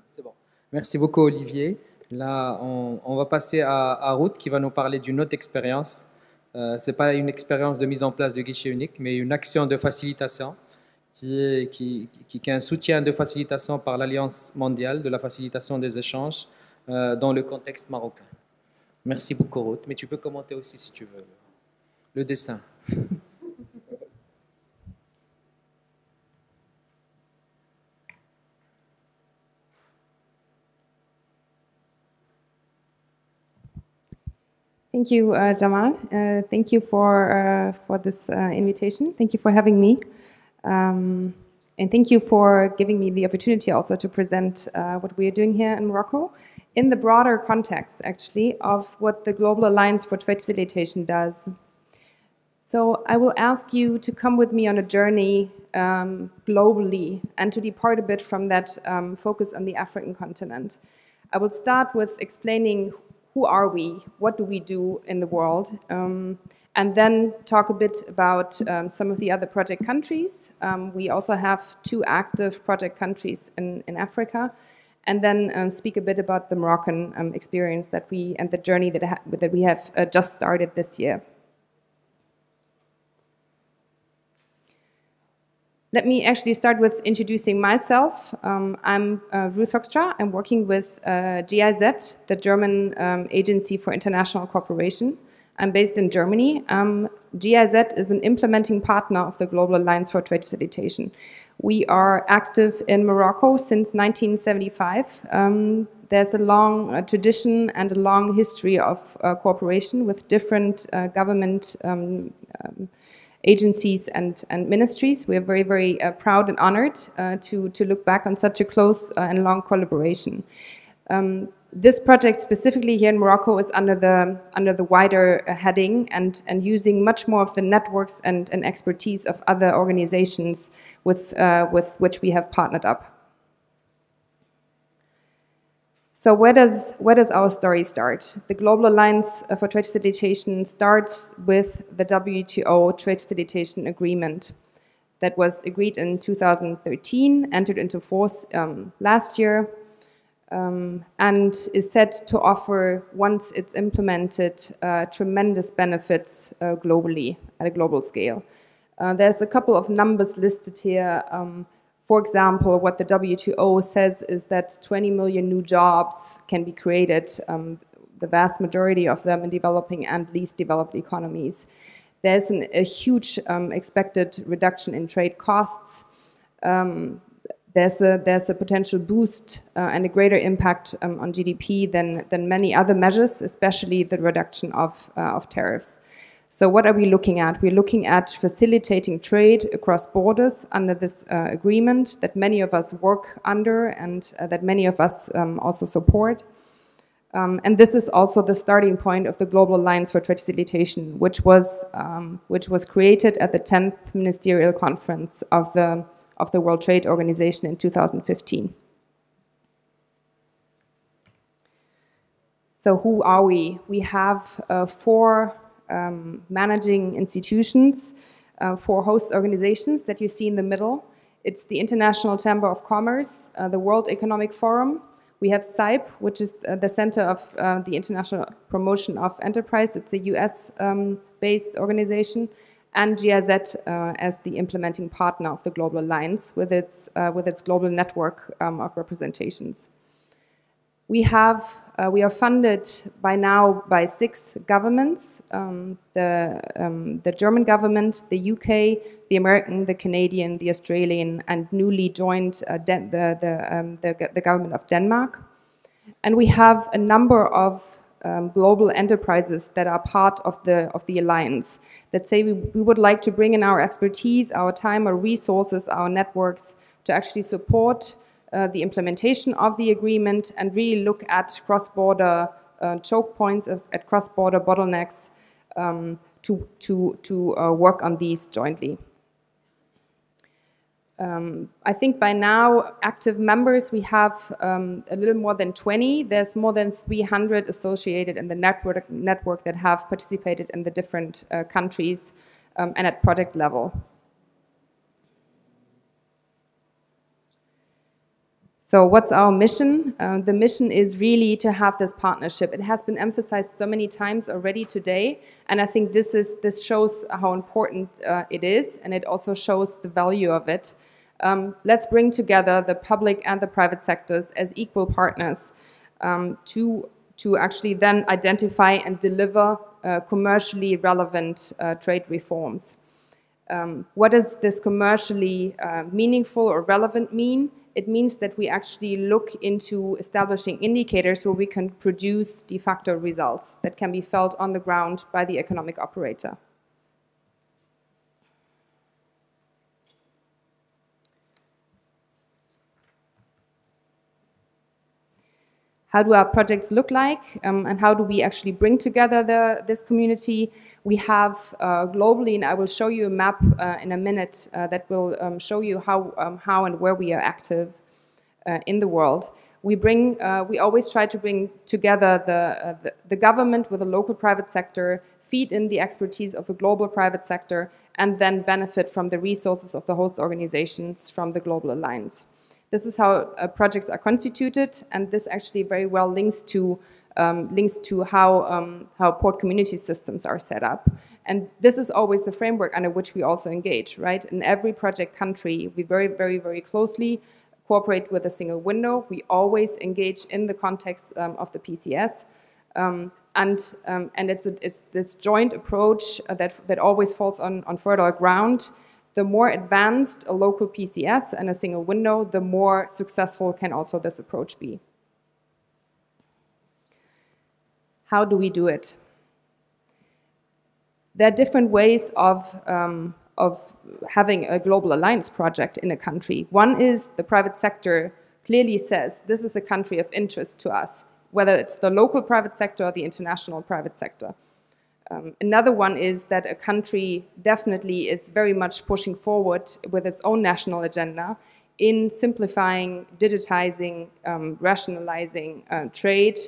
C'est bon. Merci beaucoup, Olivier. Là, on va passer à Ruth qui va nous parler d'une autre expérience. Ce n'est pas une expérience de mise en place de guichet unique, mais une action de facilitation qui est un soutien de facilitation par l'Alliance mondiale de la facilitation des échanges dans le contexte marocain. Merci beaucoup, Ruth. Mais tu peux commenter aussi si tu veux le dessin. Thank you, Jamal. Thank you for this invitation. Thank you for having me. And thank you for giving me the opportunity also to present what we are doing here in Morocco in the broader context, actually, of what the Global Alliance for Trade Facilitation does. So I will ask you to come with me on a journey globally and to depart a bit from that focus on the African continent. I will start with explaining who are we, what do we do in the world, and then talk a bit about some of the other project countries. We also have 2 active project countries in Africa, and then speak a bit about the Moroccan experience and the journey that we have just started this year. Let me actually start with introducing myself. I'm Ruth Hoekstra. I'm working with GIZ, the German Agency for International Cooperation. I'm based in Germany. GIZ is an implementing partner of the Global Alliance for Trade Facilitation. We are active in Morocco since 1975. There's a long tradition and a long history of cooperation with different government agencies and ministries. We are very, very proud and honored to look back on such a close and long collaboration. This project specifically here in Morocco is under the wider heading and using much more of the networks and expertise of other organizations with which we have partnered up. So where does our story start? The Global Alliance for Trade Facilitation starts with the WTO Trade Facilitation Agreement that was agreed in 2013, entered into force last year, and is set to offer, once it's implemented, tremendous benefits globally at a global scale. There's a couple of numbers listed here. For example, what the WTO says is that 20 million new jobs can be created, the vast majority of them in developing and least developed economies. There's a huge expected reduction in trade costs. There's a potential boost and a greater impact on GDP than many other measures, especially the reduction of tariffs. So what are we looking at? We're looking at facilitating trade across borders under this agreement that many of us work under and that many of us also support. And this is also the starting point of the Global Alliance for Trade Facilitation, which was created at the 10th Ministerial Conference of the World Trade Organization in 2015. So who are we? We have 4 managing institutions, 4 host organizations that you see in the middle. It's the International Chamber of Commerce, the World Economic Forum. We have CIPE, which is the Center of the International Promotion of Enterprise. It's a US-based organization. and GIZ as the implementing partner of the Global Alliance with its global network of representations. We are funded by now by 6 governments: the German government, the UK, the American, the Canadian, the Australian, and newly joined the government of Denmark. And we have a number of global enterprises that are part of the alliance that say we would like to bring in our expertise, our time, our resources, our networks to actually support the implementation of the agreement and really look at cross-border choke points, at cross-border bottlenecks to work on these jointly. I think by now, active members, we have a little more than 20. There's more than 300 associated in the network that have participated in the different countries and at project level. So what's our mission? The mission is really to have this partnership. It has been emphasized so many times already today, and I think this shows how important it is, and it also shows the value of it. Let's bring together the public and the private sectors as equal partners to actually then identify and deliver commercially relevant trade reforms. What does this commercially meaningful or relevant mean? It means that we actually look into establishing indicators where we can produce de facto results that can be felt on the ground by the economic operator. How do our projects look like, and how do we actually bring together this community? We have globally, and I will show you a map in a minute that will show you how and where we are active in the world. We always try to bring together the government with the local private sector, feed in the expertise of the global private sector, and then benefit from the resources of the host organizations from the Global Alliance. This is how projects are constituted, and this actually very well links to how port community systems are set up. And this is always the framework under which we also engage, right? In every project country, we very, very, very closely cooperate with a single window. We always engage in the context of the PCS. And it's this joint approach that always falls on fertile ground. The more advanced a local PCS and a single window, the more successful can also this approach be. How do we do it? There are different ways of having a global alliance project in a country. One is the private sector clearly says this is a country of interest to us, whether it's the local private sector or the international private sector. Another one is that a country definitely is very much pushing forward with its own national agenda in simplifying, digitizing, rationalizing trade,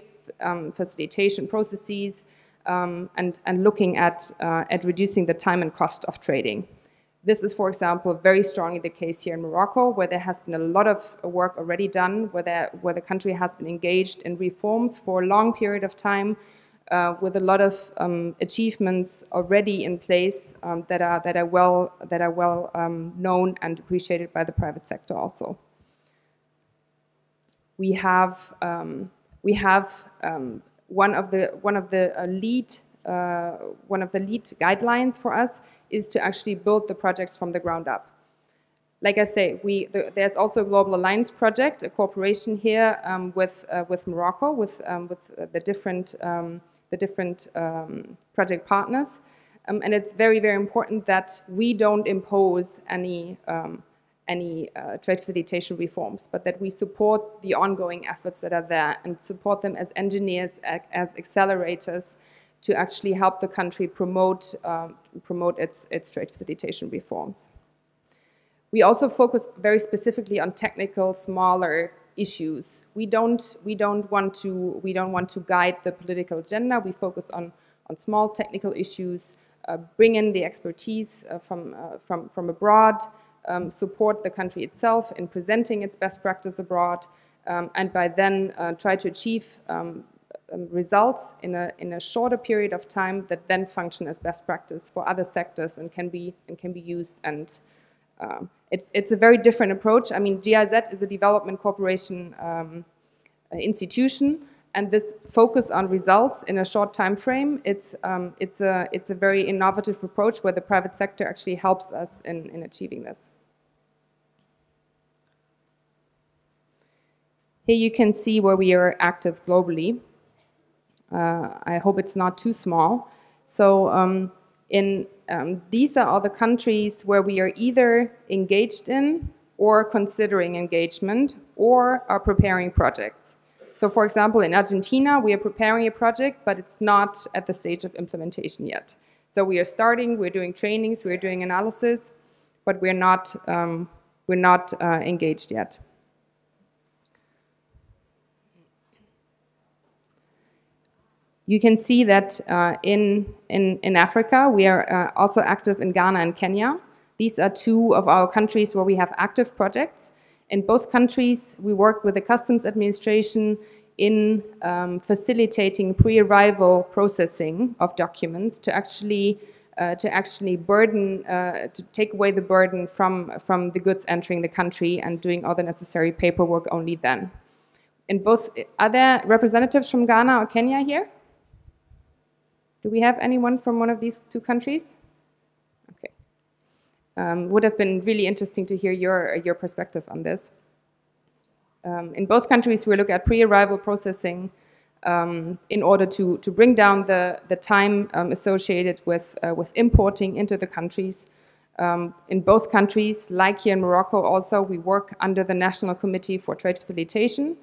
facilitation processes, and looking at reducing the time and cost of trading. This is, for example, very strongly the case here in Morocco, where there has been a lot of work already done, where the country has been engaged in reforms for a long period of time, with a lot of achievements already in place that are well known and appreciated by the private sector also. We have one of the lead guidelines for us is to actually build the projects from the ground up. Like I say, there's also a Global Alliance project, a cooperation here with Morocco, with the different project partners, and it's very, very important that we don't impose any trade facilitation reforms, but that we support the ongoing efforts that are there and support them as engineers, as accelerators, to actually help the country promote its trade facilitation reforms. We also focus very specifically on technical, smaller issues. We don't want to guide the political agenda. We focus on small technical issues, bring in the expertise from abroad, support the country itself in presenting its best practice abroad, and by then try to achieve results in a shorter period of time that then function as best practice for other sectors and can be used. And it's a very different approach. I mean, GIZ is a development cooperation institution, and this focus on results in a short time frame, it's a very innovative approach where the private sector actually helps us in achieving this. Here you can see where we are active globally. I hope it's not too small. So these are all the countries where we are either engaged in or considering engagement or are preparing projects. So for example, in Argentina, we are preparing a project, but it's not at the stage of implementation yet. So we are starting, we're doing trainings, we're doing analysis, but we're not engaged yet. You can see that in Africa, we are also active in Ghana and Kenya. These are two of our countries where we have active projects. In both countries, we work with the customs administration in facilitating pre-arrival processing of documents to actually take away the burden from the goods entering the country and doing all the necessary paperwork only then. In both, are there representatives from Ghana or Kenya here? Do we have anyone from one of these two countries? Okay. Would have been really interesting to hear your perspective on this. In both countries, we look at pre-arrival processing in order to bring down the time associated with importing into the countries. In both countries, like here in Morocco also, we work under the National Committee for Trade Facilitation,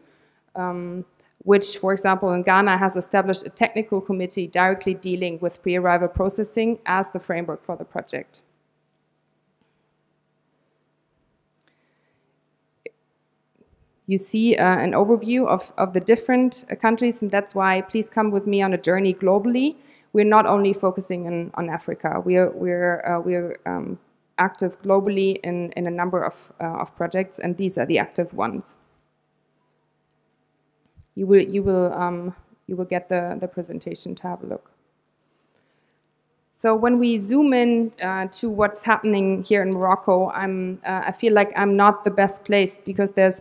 which, for example, in Ghana has established a technical committee directly dealing with pre-arrival processing as the framework for the project. You see an overview of the different countries, and that's why please come with me on a journey globally. We're not only focusing on Africa. We're active globally in a number of projects, and these are the active ones. You will get the presentation to have a look. So when we zoom in to what's happening here in Morocco, I feel like I'm not the best placed because there's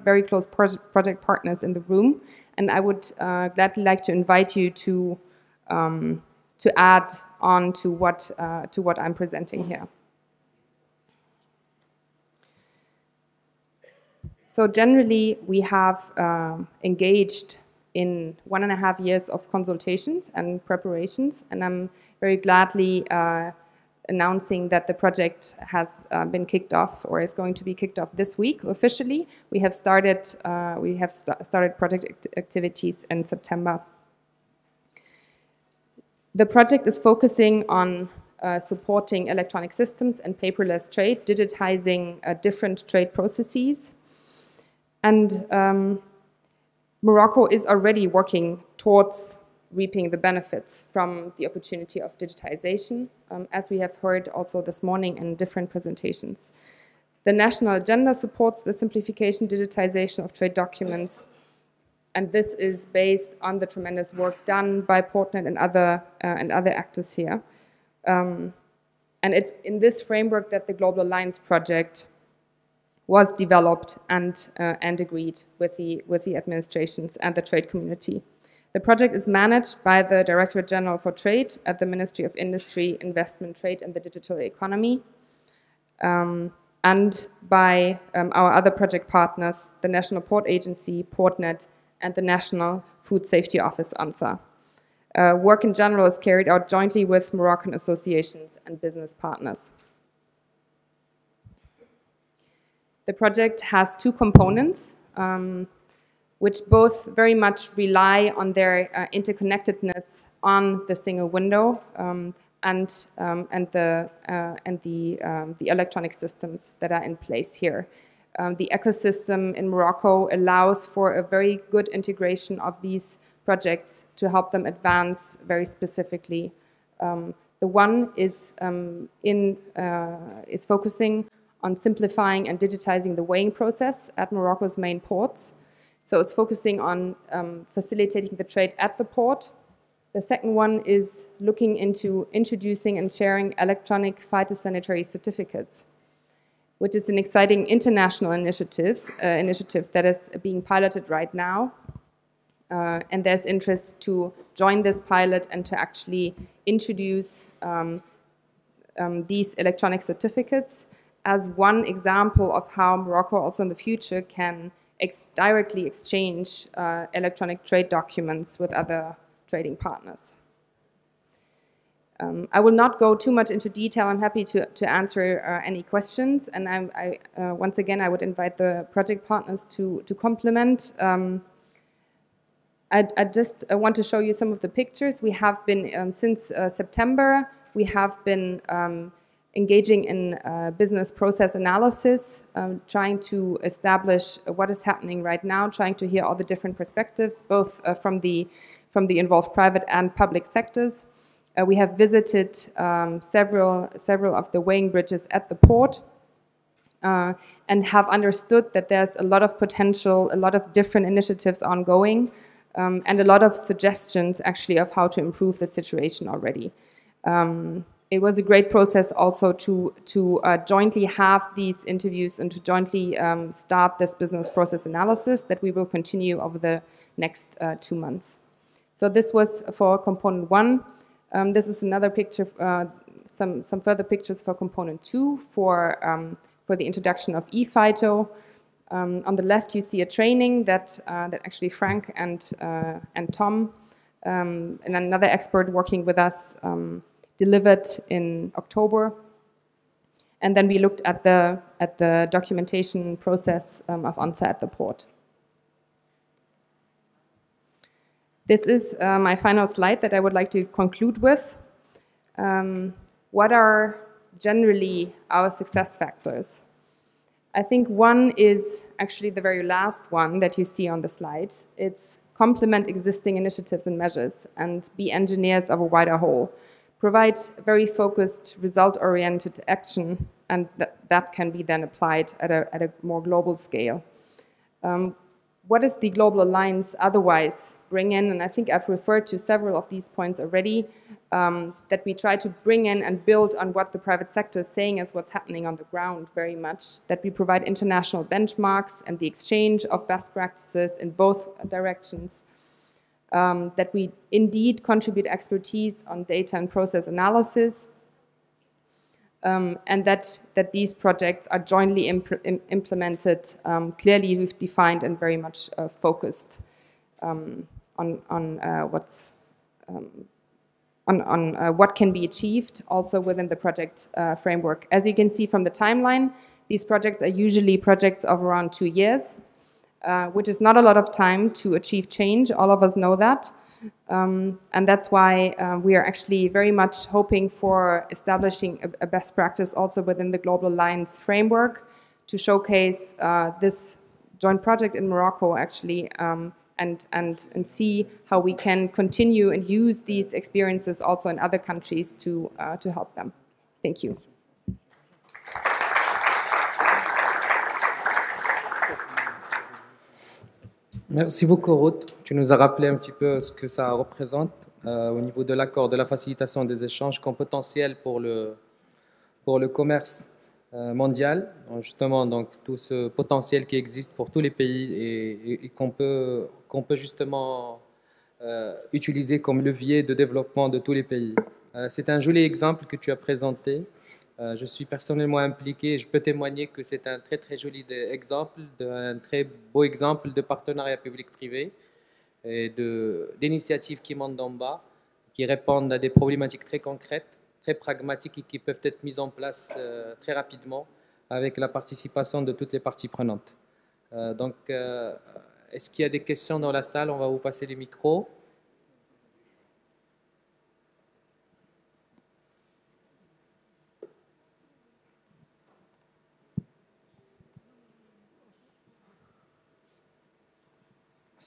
very close project partners in the room, and I would gladly like to invite you to add on to what I'm presenting here. So generally, we have engaged in 1.5 years of consultations and preparations, and I'm very gladly announcing that the project has been kicked off or is going to be kicked off this week officially. We have started project activities in September. The project is focusing on supporting electronic systems and paperless trade, digitizing different trade processes. And Morocco is already working towards reaping the benefits from the opportunity of digitization, as we have heard also this morning in different presentations. The national agenda supports the simplification, digitization of trade documents, and this is based on the tremendous work done by Portnet and other actors here. And it's in this framework that the Global Alliance project was developed and agreed with the administrations and the trade community. The project is managed by the Directorate General for Trade at the Ministry of Industry, Investment, Trade and the Digital Economy, and by our other project partners, the National Port Agency, Portnet, and the National Food Safety Office, ANSA. Work in general is carried out jointly with Moroccan associations and business partners. The project has two components, which both very much rely on their interconnectedness on the single window and the electronic systems that are in place here. The ecosystem in Morocco allows for a very good integration of these projects to help them advance very specifically. The one is focusing on simplifying and digitizing the weighing process at Morocco's main ports. So it's focusing on facilitating the trade at the port. The second one is looking into introducing and sharing electronic phytosanitary certificates, which is an exciting international initiative that is being piloted right now. And there's interest to join this pilot and to actually introduce these electronic certificates as one example of how Morocco also in the future can directly exchange electronic trade documents with other trading partners. I will not go too much into detail. I'm happy to answer any questions. And once again, I would invite the project partners to complement. I just want to show you some of the pictures. We have been, since September, we have been engaging in business process analysis, trying to establish what is happening right now, trying to hear all the different perspectives, both from the involved private and public sectors. We have visited several of the weighing bridges at the port and have understood that there's a lot of potential, a lot of different initiatives ongoing, and a lot of suggestions actually of how to improve the situation already. It was a great process also to jointly have these interviews and to jointly start this business process analysis that we will continue over the next 2 months. So this was for component 1. This is another picture, some further pictures for component 2 for the introduction of ePhyto. On the left, you see a training that actually Frank and Tom and another expert working with us delivered in October. And then we looked at the documentation process of ONSA at the port. This is my final slide that I would like to conclude with. What are generally our success factors? I think one is actually the very last one that you see on the slide. It's complement existing initiatives and measures and be engineers of a wider whole. Provide very focused, result-oriented action, and that can be then applied at a more global scale. What does the Global Alliance otherwise bring in? And I think I've referred to several of these points already, that we try to bring in and build on what the private sector is saying as what's happening on the ground very much, that we provide international benchmarks and the exchange of best practices in both directions, that we indeed contribute expertise on data and process analysis, and that these projects are jointly implemented, clearly defined and very much focused on what can be achieved also within the project framework. As you can see from the timeline, these projects are usually projects of around 2 years, which is not a lot of time to achieve change. All of us know that. And that's why we are actually very much hoping for establishing a best practice also within the Global Alliance framework to showcase this joint project in Morocco actually, and see how we can continue and use these experiences also in other countries to help them. Thank you. Merci beaucoup, Ruth. Tu nous as rappelé un petit peu ce que ça représente au niveau de l'accord, de la facilitation des échanges comme potentiel pour le commerce mondial. Justement, donc, tout ce potentiel qui existe pour tous les pays et qu'on peut justement utiliser comme levier de développement de tous les pays. C'est un joli exemple que tu as présenté. Je suis personnellement impliqué et je peux témoigner que c'est un très très joli exemple, un très beau exemple de partenariat public-privé et d'initiatives qui montent d'en bas, qui répondent à des problématiques très concrètes, très pragmatiques et qui peuvent être mises en place très rapidement avec la participation de toutes les parties prenantes. Donc, est-ce qu'il y a des questions dans la salle? On va vous passer les micros.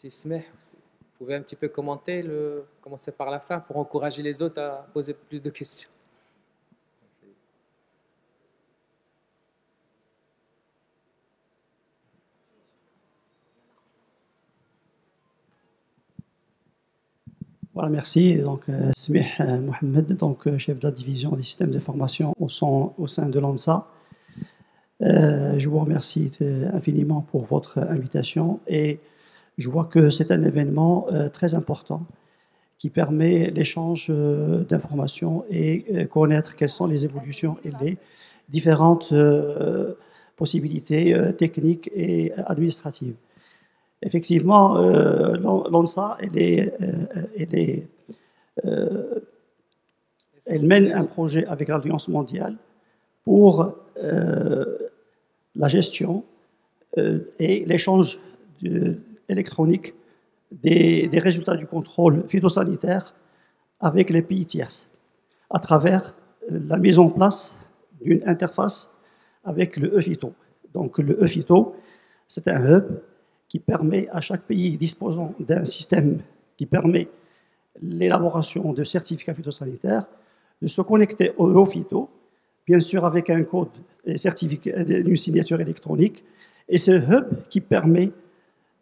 Vous pouvez un petit peu commencer par la fin pour encourager les autres à poser plus de questions. Voilà, merci. Donc, Smih Mohamed, donc, chef de la division des systèmes de formation au sein de l'ANSA. Je vous remercie infiniment pour votre invitation et je vois que c'est un événement très important qui permet l'échange d'informations et connaître quelles sont les évolutions et les différentes possibilités techniques et administratives. Effectivement, l'ANSA, elle mène un projet avec l'Alliance mondiale pour la gestion et l'échange électronique des résultats du contrôle phytosanitaire avec les pays tiers, à travers la mise en place d'une interface avec le e-Phyto. Donc le e-Phyto, c'est un hub qui permet à chaque pays disposant d'un système qui permet l'élaboration de certificats phytosanitaires de se connecter au e-Phyto, bien sûr avec un code et une signature électronique, et ce hub qui permet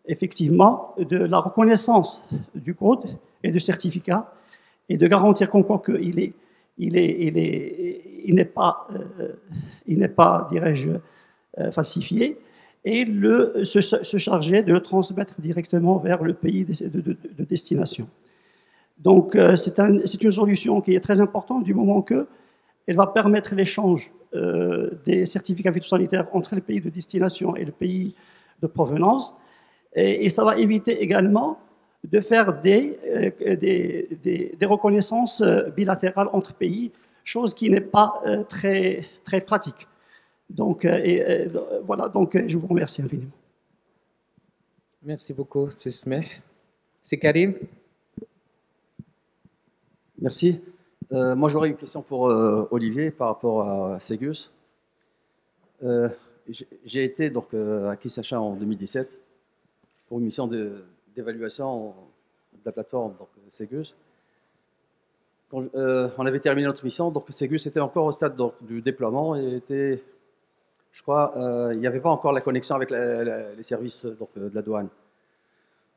effectivement de la reconnaissance du code et du certificat et de garantir qu'en quoi qu'il n'est pas, dirais-je, falsifié, et se charger de le transmettre directement vers le pays de destination. Donc, c'est une solution qui est très importante du moment qu'elle va permettre l'échange des certificats phytosanitaires entre les pays de destination et le pays de provenance. Et ça va éviter également de faire des reconnaissances bilatérales entre pays, chose qui n'est pas très pratique. Donc, voilà, donc je vous remercie infiniment. Merci beaucoup, c'est Smeh. C'est Karim. Merci. Moi, j'aurais une question pour Olivier par rapport à Segus. J'ai été donc, à Kinshasa en 2017 pour une mission d'évaluation de la plateforme Segus. Quand on avait terminé notre mission, donc Segus était encore au stade donc, du déploiement et était, je crois, il n'y avait pas encore la connexion avec les services donc, de la douane.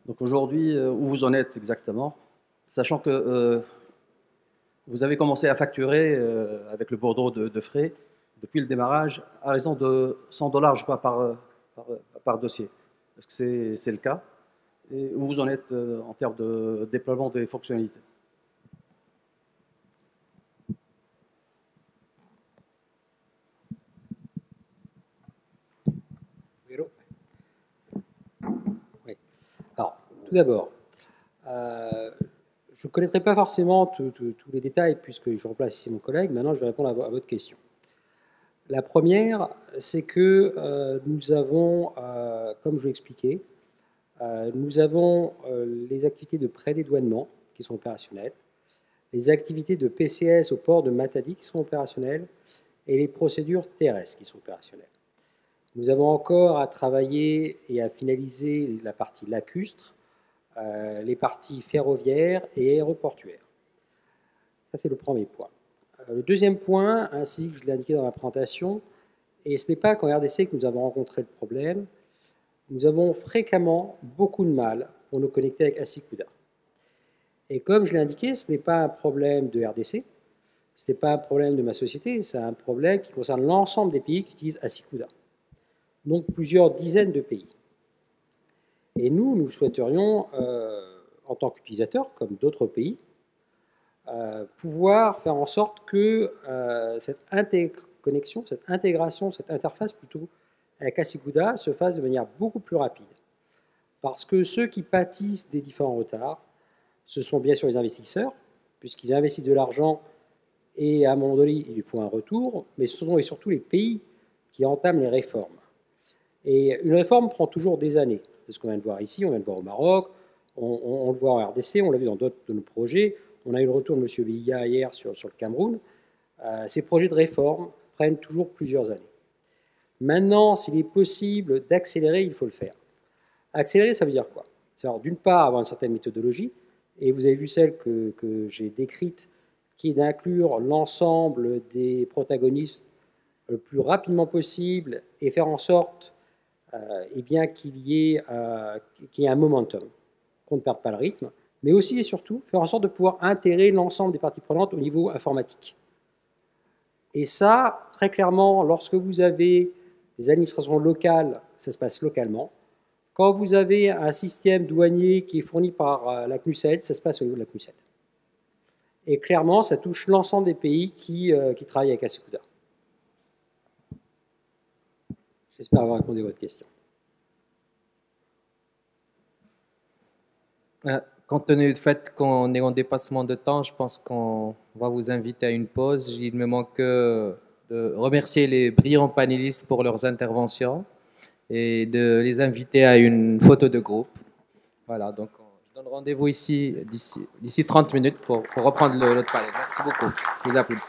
Donc aujourd'hui, où vous en êtes exactement, sachant que vous avez commencé à facturer avec le bordereau de frais depuis le démarrage à raison de $100, je crois, par dossier. Est-ce que c'est le cas? Et où vous en êtes en termes de déploiement des fonctionnalités? Oui. Alors, tout d'abord, je ne connaîtrai pas forcément tous les détails puisque je remplace ici mon collègue. Maintenant, je vais répondre à votre question. La première, c'est que nous avons, comme je l'ai expliqué, nous avons les activités de prédédouanement qui sont opérationnelles, les activités de PCS au port de Matadi qui sont opérationnelles et les procédures TRS qui sont opérationnelles. Nous avons encore à travailler et à finaliser la partie lacustre, les parties ferroviaires et aéroportuaires. Ça, c'est le premier point. Le deuxième point, ainsi que je l'ai indiqué dans la présentation, et ce n'est pas qu'en RDC que nous avons rencontré le problème, nous avons fréquemment beaucoup de mal pour nous connecter avec Asycuda. Et comme je l'ai indiqué, ce n'est pas un problème de RDC, ce n'est pas un problème de ma société, c'est un problème qui concerne l'ensemble des pays qui utilisent Asycuda. Donc plusieurs dizaines de pays. Et nous souhaiterions, en tant qu'utilisateurs, comme d'autres pays, pouvoir faire en sorte que cette interconnexion, cette intégration, cette interface plutôt avec Asycuda se fasse de manière beaucoup plus rapide. Parce que ceux qui pâtissent des différents retards, ce sont bien sûr les investisseurs, puisqu'ils investissent de l'argent et à un moment donné, il faut un retour, mais ce sont surtout les pays qui entament les réformes. Et une réforme prend toujours des années. C'est ce qu'on vient de voir ici, on vient de voir au Maroc, on le voit en RDC, on l'a vu dans d'autres de nos projets. On a eu le retour de M. Villa hier sur le Cameroun. Ces projets de réforme prennent toujours plusieurs années. Maintenant, s'il est possible d'accélérer, il faut le faire. Accélérer, ça veut dire quoi? C'est-à-dire, d'une part, avoir une certaine méthodologie, et vous avez vu celle que j'ai décrite, qui est d'inclure l'ensemble des protagonistes le plus rapidement possible et faire en sorte qu'il y ait un momentum, qu'on ne perde pas le rythme, mais aussi et surtout faire en sorte de pouvoir intégrer l'ensemble des parties prenantes au niveau informatique. Et ça, très clairement, lorsque vous avez des administrations locales, ça se passe localement. Quand vous avez un système douanier qui est fourni par la CNUSED, ça se passe au niveau de la CNUSED. Et clairement, ça touche l'ensemble des pays qui travaillent avec Asecuda. J'espère avoir répondu à votre question. Compte tenu du fait qu'on est en dépassement de temps, je pense qu'on va vous inviter à une pause. Il me manque que de remercier les brillants panélistes pour leurs interventions et de les inviter à une photo de groupe. Voilà, donc je donne rendez-vous ici d'ici 30 minutes pour reprendre l'autre panel. Merci beaucoup. Je vous applaudis.